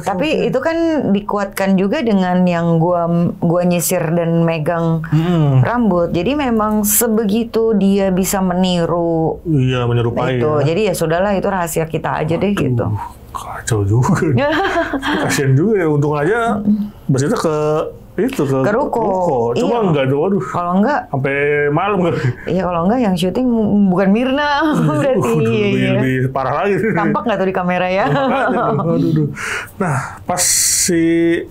Tapi itu kan dikuatkan juga dengan yang gua nyisir dan megang rambut. Jadi memang sebegitu dia bisa meniru. Iya, menyerupai. Itu. Jadi ya sudahlah, itu rahasia kita aja deh gitu. Kacau juga. Kasian juga ya, untung aja Basita ke ruko. Cuma enggak ada, waduh. Kalau enggak sampai malam kan. Iya, kalau enggak yang syuting bukan Mirna berarti. Lebih parah lagi. Tampak nggak tuh di kamera ya? Nah, pas si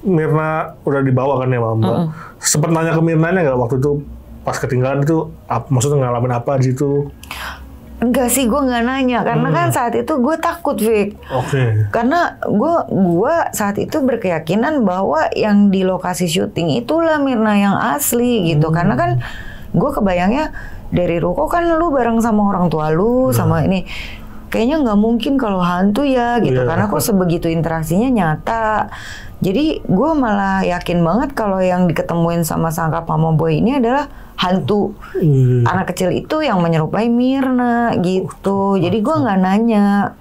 Mirna udah dibawa kan ya Mbak. Sempet nanya ke Mirnanya nggak waktu itu pas ketinggalan itu, maksudnya ngalamin apa di situ? Enggak sih, gue nggak nanya karena kan saat itu gue takut, Vic. Karena gue saat itu berkeyakinan bahwa yang di lokasi syuting itulah Mirna yang asli gitu. Karena kan gue kebayangnya dari ruko kan lu bareng sama orang tua lu sama ini. Kayaknya nggak mungkin kalau hantu ya gitu. Karena kok sebegitu interaksinya nyata. Jadi gue malah yakin banget kalau yang diketemuin sama Sangkap Mama Boy ini adalah hantu anak kecil itu yang menyerupai Mirna gitu. Jadi gue nggak nanya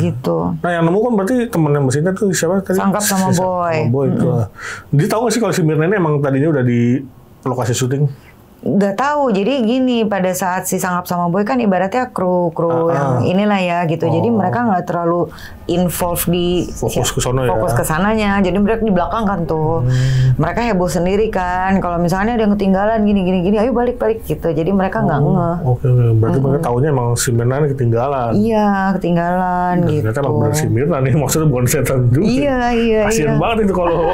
gitu. Nah yang nemu kan berarti temennya Mbak Sinta tuh siapa tadi? Sangkap sama Boy. Itu. Dia tahu nggak sih kalau si Mirna ini emang tadinya udah di lokasi syuting? Nggak tahu. Jadi gini, pada saat si Sangkap sama Boy kan ibaratnya kru yang inilah ya gitu. Jadi mereka nggak terlalu involve di fokus ke sananya. Jadi mereka di belakang kan tuh. Mereka heboh sendiri kan. Kalau misalnya ada yang ketinggalan gini, ayo balik gitu. Jadi mereka nggak ngeh. Oke. Berarti mereka taunya emang si Mirna ini ketinggalan. Iya, ketinggalan gitu. Ternyata emang benar si Mirna nih, maksudnya bukan setan juga. Iya. Kasian banget itu kalau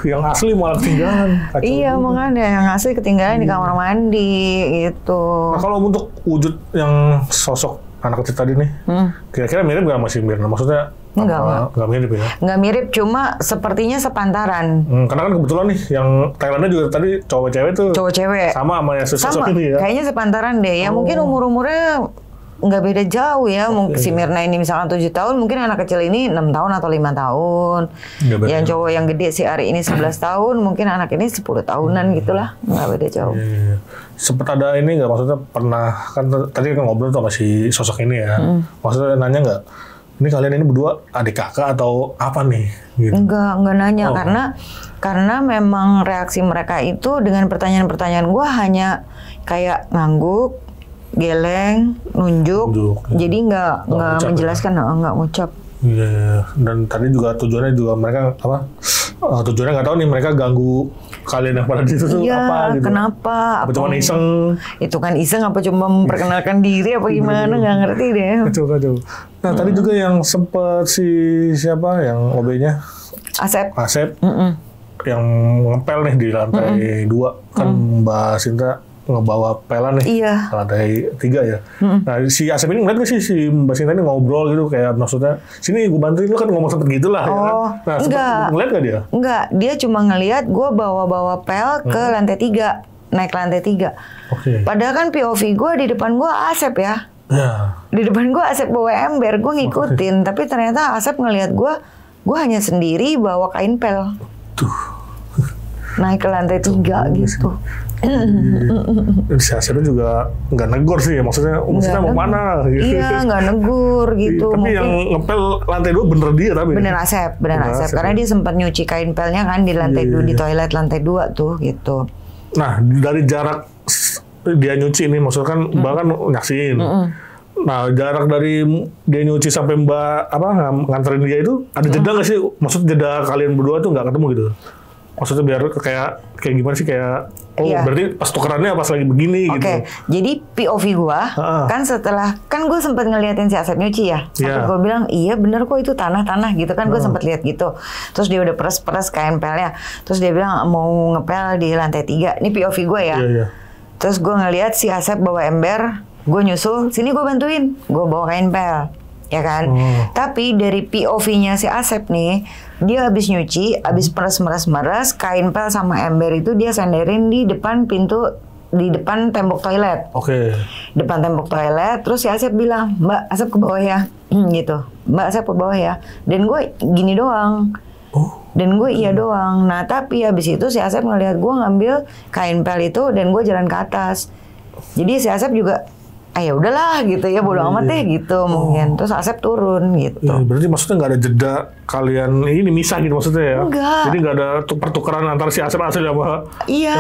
yang asli malah ketinggalan. Iya, makanya yang asli ketinggalan di kamar mandi gitu. Nah kalau untuk wujud yang sosok anak kecil tadi nih, kira-kira mirip nggak sama si Mirna? Maksudnya nggak mirip ya? Nggak mirip, cuma sepertinya sepantaran. Karena kan kebetulan nih, yang Thailandnya juga tadi cowok-cewek tuh. Cowok-cewek. Sama yang sosok ini ya? Kayaknya sepantaran deh. Ya mungkin umur-umurnya nggak beda jauh ya. Mungkin si Mirna ini misalkan 7 tahun, mungkin anak kecil ini 6 tahun atau 5 tahun. Yang cowok yang gede si Ari ini 11 tahun, mungkin anak ini 10 tahunan gitulah. Nggak beda jauh. Sempet ada ini nggak, maksudnya pernah, kan tadi kan ngobrol tuh sama si sosok ini ya. Maksudnya nanya nggak, ini kalian ini berdua adik kakak atau apa nih? Gitu. Enggak nanya karena memang reaksi mereka itu dengan pertanyaan-pertanyaan gue hanya kayak ngangguk, geleng, nunjuk. Jadi nggak menjelaskan, nggak ngucap. Iya. Dan tadi juga tujuannya juga mereka apa? Tujuannya nggak tahu nih, mereka ganggu kalian yang pada di situ tuh apa gitu. Kenapa? Apa cuma iseng? Itu kan iseng apa cuma memperkenalkan diri apa gimana, nggak ngerti deh. Kacau. Nah tadi juga yang sempet siapa yang OB-nya? Asep. Yang ngepel nih di lantai 2 kan Mbak Sinta ngebawa pelan nih ke lantai 3 ya. Nah si Asep ini ngeliat gak sih si Mbak Sinta ini ngobrol gitu, kayak maksudnya sini gue bantuin lu kan, ngomong sempet gitu lah. Ya kan? Nah enggak. Ngeliat gak dia? Enggak, dia cuma ngeliat gue bawa pel ke lantai 3, naik lantai 3. Padahal kan POV gue di depan gue Asep ya. Di depan gue Asep bawa ember, gue ngikutin. Tapi ternyata Asep ngeliat gue hanya sendiri bawa kain pel. Naik ke lantai 3 gitu. Si Asepnya juga nggak negur sih ya, maksudnya mau mana gitu. Iya, nggak negur gitu. Tapi mungkin yang ngepel lantai 2 bener dia tapi. Bener Asep. Karena dia sempat nyuci kain pelnya kan di lantai 2, di toilet lantai 2 tuh gitu. Nah dari jarak dia nyuci ini, maksudnya kan Mbak kan nyaksiin. Nah jarak dari dia nyuci sampai Mbak nganterin dia itu ada jeda nggak sih? Maksud jeda kalian berdua tuh nggak ketemu gitu? Maksudnya biar kayak gimana sih, kayak berarti pas tukerannya pas lagi begini gitu. Jadi POV gua kan setelah kan gue sempat ngeliatin si Asep nyuci ya. Terus gue bilang iya bener kok itu tanah gitu kan, gue sempat lihat gitu. Terus dia udah peres kain pelnya. Terus dia bilang mau ngepel di lantai 3. Ini POV gue ya. Terus gue ngeliat si Asep bawa ember, gue nyusul, sini gue bantuin, gue bawa kain pel. Ya kan? Tapi dari POV-nya si Asep nih, dia habis nyuci, habis meres kain pel sama ember itu dia senderin di depan pintu, di depan tembok toilet. Depan tembok toilet, terus si Asep bilang, Mbak Asep ke bawah ya, gitu. Mbak Asep ke bawah ya. Dan gue gini doang. Dan gue iya doang. Nah tapi habis itu si Asep ngelihat gue ngambil kain pel itu dan gue jalan ke atas. Jadi si Asep juga ya udahlah gitu ya, bodo amat deh gitu mungkin. Terus Asep turun gitu. Berarti maksudnya nggak ada jeda kalian ini misah gitu maksudnya ya? Enggak. Jadi nggak ada pertukaran antara si Asep asli sama Iya.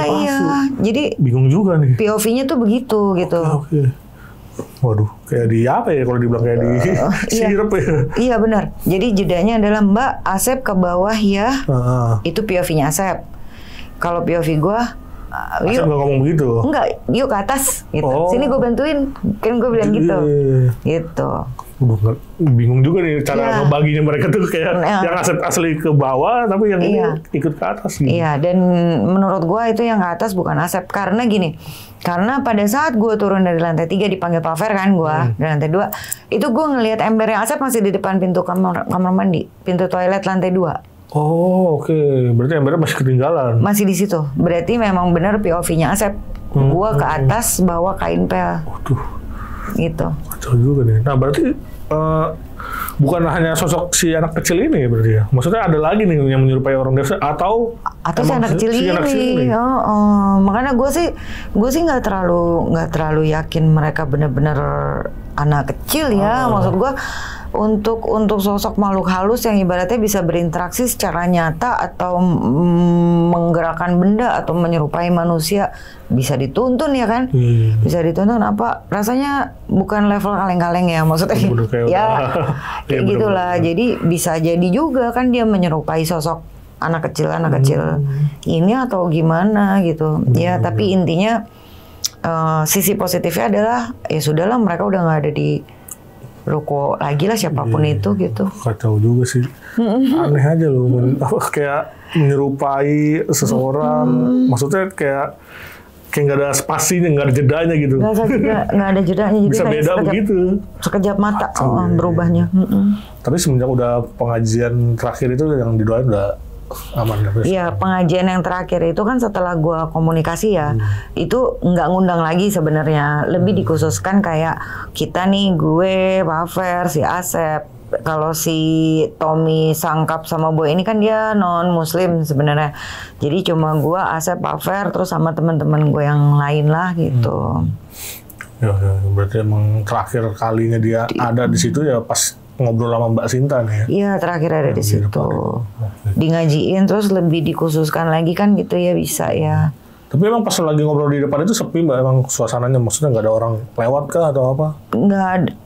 Jadi bingung juga nih. POV-nya tuh begitu gitu. Waduh, kayak di apa ya kalau dibilang kayak di sirup ya? Iya benar. Jadi jedanya adalah Mbak Asep ke bawah ya. Itu POV-nya Asep. Kalau POV gue Asep nggak ngomong begitu? Enggak, yuk ke atas gitu. Sini gue bantuin, kan gue bilang gitu. Gitu. Bingung juga nih cara ngebaginya mereka tuh kayak yang aset asli ke bawah, tapi yang ini ikut ke atas gitu. Iya, dan menurut gue itu yang ke atas bukan Asep. Karena gini, karena pada saat gue turun dari lantai 3 dipanggil Pak Fer kan gue, dari lantai 2, itu gue ngelihat embernya Asep masih di depan pintu kamar mandi, pintu toilet lantai 2. Oh oke. Berarti embernya masih ketinggalan. Masih di situ. Berarti memang benar POV-nya Asep. Gue ke atas bawa kain pel. Waduh. Gitu. Kacau juga nih. Nah berarti bukan hanya sosok si anak kecil ini berarti ya? Maksudnya ada lagi nih yang menyerupai orang dewasa atau si anak kecil ini? Makanya gue sih nggak terlalu yakin mereka benar-benar anak kecil ya. Maksud gue untuk sosok makhluk halus yang ibaratnya bisa berinteraksi secara nyata atau menggerakkan benda atau menyerupai manusia, bisa dituntun ya kan? Bisa dituntun apa? Rasanya bukan level kaleng-kaleng ya, maksudnya ya kayak gitulah. Jadi bisa jadi juga kan dia menyerupai sosok anak kecil ini atau gimana gitu. Ya tapi intinya sisi positifnya adalah ya sudahlah, mereka udah nggak ada di ruko lagi lah, siapapun itu gitu. Kacau juga sih. Aneh aja loh, kayak menyerupai seseorang. Maksudnya kayak nggak ada spasinya, nggak ada jedanya gitu. Nggak ada jedanya. Jadi bisa beda begitu. Sekejap mata berubahnya. Tapi semenjak udah pengajian terakhir itu yang didoain udah aman ya? Iya, pengajian yang terakhir itu kan setelah gua komunikasi ya, itu nggak ngundang lagi sebenarnya. Lebih dikhususkan kayak kita nih, gue, Pak Fer, si Asep. Kalau si Tommy Sangkap sama Boy ini kan dia non Muslim sebenarnya. Jadi cuma gue, Asep, Pak Fer, terus sama teman-teman gue yang lain lah gitu. Ya, berarti emang terakhir kalinya dia ada di situ ya pas ngobrol sama Mbak Sinta nih ya? Iya, terakhir ada di situ. Di ngajiin, terus lebih dikhususkan lagi kan gitu ya, bisa ya. Tapi emang pas lagi ngobrol di depan itu sepi Mbak, emang suasananya, maksudnya nggak ada orang lewat kah atau apa? Nggak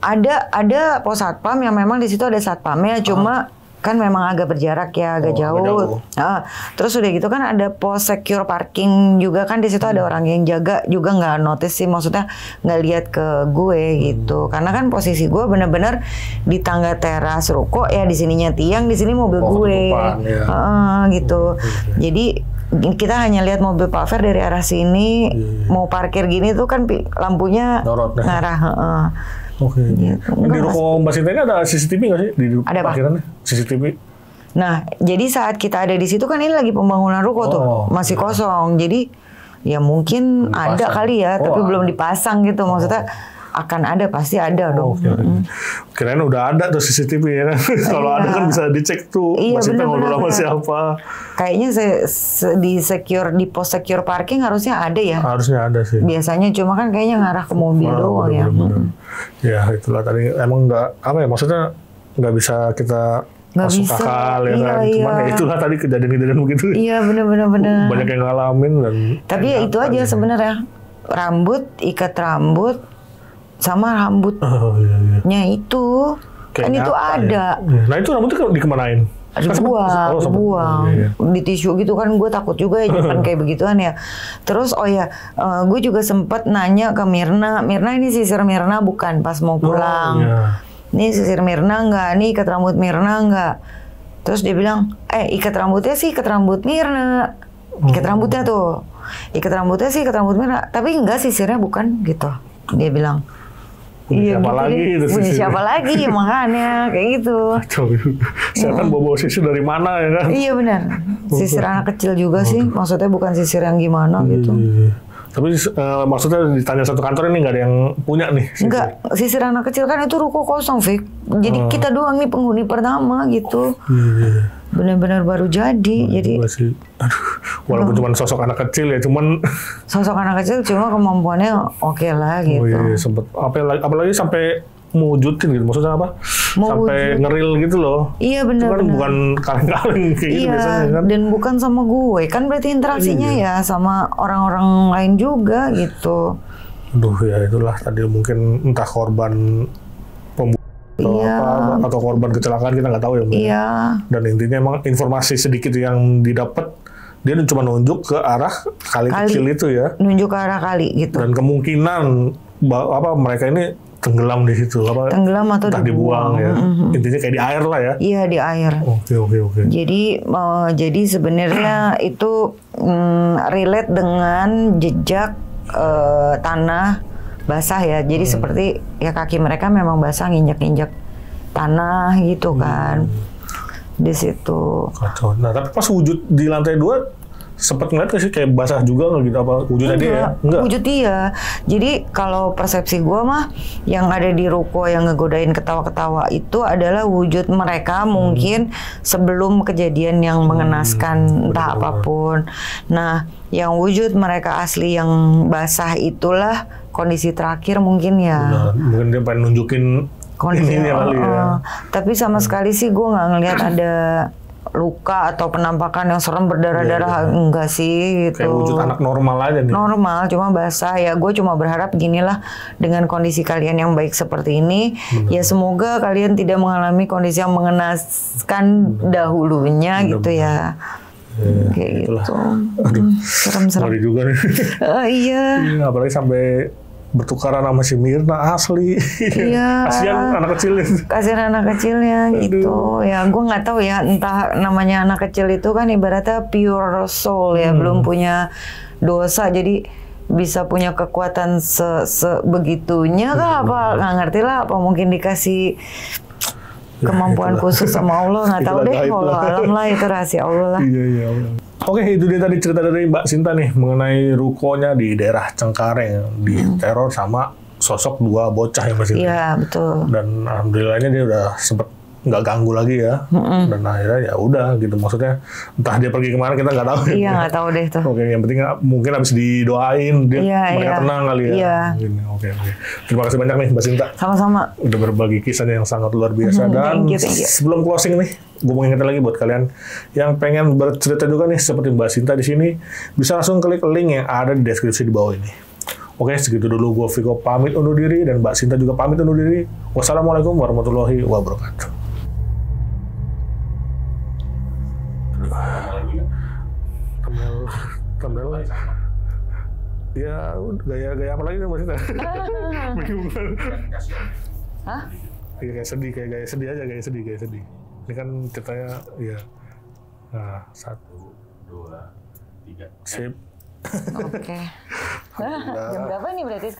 ada pos satpam yang memang di situ ada satpamnya, cuma kan memang agak berjarak ya, agak jauh. Terus udah gitu kan ada pos secure parking juga kan di situ, ada orang yang jaga juga, nggak notice sih, maksudnya nggak lihat ke gue gitu. Karena kan posisi gue bener-bener di tangga teras ruko ya, di sininya tiang, di sini mobil gue. Gitu. Jadi kita hanya lihat mobil Pak Fer dari arah sini, mau parkir gini tuh kan lampunya ngarah. Oke. Gitu. Di ruko Mbak Sinta ada CCTV nggak sih di parkirannya? CCTV. Nah, jadi saat kita ada di situ kan ini lagi pembangunan ruko tuh, masih kosong. Jadi ya mungkin ada kali ya, tapi belum dipasang gitu. Maksudnya akan ada, pasti ada dong. Kirain udah ada tuh CCTV ya kan. Kalau ada kan bisa dicek tuh Mbak Sinta ngobrol sama siapa. Kayaknya di pos secure parking harusnya ada ya. Harusnya ada sih. Biasanya cuma kan kayaknya ngarah ke mobil doang ya. Ya itulah tadi, emang nggak apa ya, maksudnya nggak bisa kita masuk akal ya kan. Cuman ya itulah tadi kejadian-kejadian begitu. Iya benar. Banyak yang ngalamin dan. Tapi ya itu aja sebenarnya, ikat rambut sama rambutnya itu kan itu ada. Nah itu rambutnya dikemanain? Dibuang di tisu gitu kan. Gue takut juga ya jangan kayak begituan ya. Terus gue juga sempet nanya ke Mirna ini sisir Mirna bukan pas mau pulang. Ini sisir Mirna nggak? Nih ikat rambut Mirna nggak? Terus dia bilang, ikat rambutnya sih ikat rambut Mirna. Ikat rambutnya sih ikat rambut Mirna. Tapi enggak, sisirnya bukan gitu. Dia bilang. Siapa lagi makanya kayak gitu. Saya kan bawa sisir dari mana ya kan? Iya benar. Sisir anak kecil juga sih. Maksudnya bukan sisir yang gimana gitu. Tapi maksudnya ditanya satu kantor ini nggak ada yang punya nih? Enggak, sisir anak kecil kan itu ruko kosong, Fik. Jadi kita doang nih penghuni pertama gitu. Benar-benar baru jadi. Jadi walaupun cuma sosok anak kecil ya, sosok anak kecil cuma kemampuannya oke lah gitu. Sempet apalagi sampai mewujudin gitu, maksudnya apa? Sampai ngeril gitu loh. Iya benar. Kan bukan kaleng-kaleng kayak gitu biasanya kan. Dan bukan sama gue, kan berarti interaksinya ya sama orang-orang lain juga gitu. Aduh ya itulah tadi mungkin entah korban atau korban kecelakaan, kita nggak tahu ya. Iya. Dan intinya emang informasi sedikit yang didapat, dia cuma nunjuk ke arah kali kecil itu ya. Nunjuk ke arah kali gitu. Dan kemungkinan mereka ini tenggelam di situ apa? Tenggelam atau entah dibuang ya. Intinya kayak di air lah ya. Iya, di air. Oke. Jadi sebenarnya itu relate dengan jejak tanah basah ya. Jadi seperti ya kaki mereka memang basah nginjak-nginjak tanah gitu kan. Di situ. Kacau. Nah, tapi pas wujud di lantai 2 sempat ngeliat sih kayak basah juga nggak gitu apa wujudnya dia ya? Enggak. Wujud dia. Jadi kalau persepsi gue mah yang ada di ruko yang ngegodain ketawa-ketawa itu adalah wujud mereka mungkin sebelum kejadian yang mengenaskan entah apapun. Nah, yang wujud mereka asli yang basah itulah kondisi terakhir mungkin ya. Mungkin dia pengen nunjukin Kondisi ini kali ya. Tapi sama sekali sih gue nggak ngelihat ada luka atau penampakan yang serem berdarah-darah, enggak sih gitu. Kayak wujud anak normal aja nih. Normal, cuma basah ya. Gue cuma berharap ginilah dengan kondisi kalian yang baik seperti ini, ya semoga kalian tidak mengalami kondisi yang mengenaskan dahulunya gitu ya. Kayak gitu. Serem-serem. Ngeri juga nih. Iya. Apalagi sampai bertukaran sama si Mirna asli. Iya. Kasihan anak kecil. Kasihan anak kecilnya gitu. Ya gue nggak tahu ya, entah namanya anak kecil itu kan ibaratnya pure soul ya, belum punya dosa jadi bisa punya kekuatan sebegitunya kah apa nggak ngerti lah, apa mungkin dikasih kemampuan khusus sama Allah, nggak tahu deh. Kalau alam lah itu rahasia Allah lah. Iya. Oke, itu dia tadi cerita dari Mbak Sinta nih mengenai rukonya di daerah Cengkareng diteror sama sosok 2 bocah yang Mbak Sinta. Iya, betul. Dan alhamdulillahnya dia udah sempet nggak ganggu lagi ya. Dan akhirnya ya udah gitu, maksudnya entah dia pergi kemana kita nggak tahu. Iya, nggak tahu deh tuh. Oke, yang penting mungkin habis didoain dia mereka tenang kali ya. Iya. Oke. Terima kasih banyak nih Mbak Sinta. Sama-sama. Udah berbagi kisahnya yang sangat luar biasa. Dan Thank you. sebelum closing nih, gue mau ingetin lagi buat kalian yang pengen bercerita juga nih seperti Mbak Sinta di sini, bisa langsung klik link yang ada di deskripsi di bawah ini. Oke, segitu dulu. Gue Viko pamit undur diri dan Mbak Sinta juga pamit undur diri. Wassalamualaikum warahmatullahi wabarakatuh. Thumbnail ya gaya apa lagi nih Mbak Sinta? Bingung. Hah? Iya, kayak gaya sedih aja, gaya sedih. Ini kan ceritanya ya. Nah, 1, 2, 3. Sip. Oke. Jam berapa nih berarti?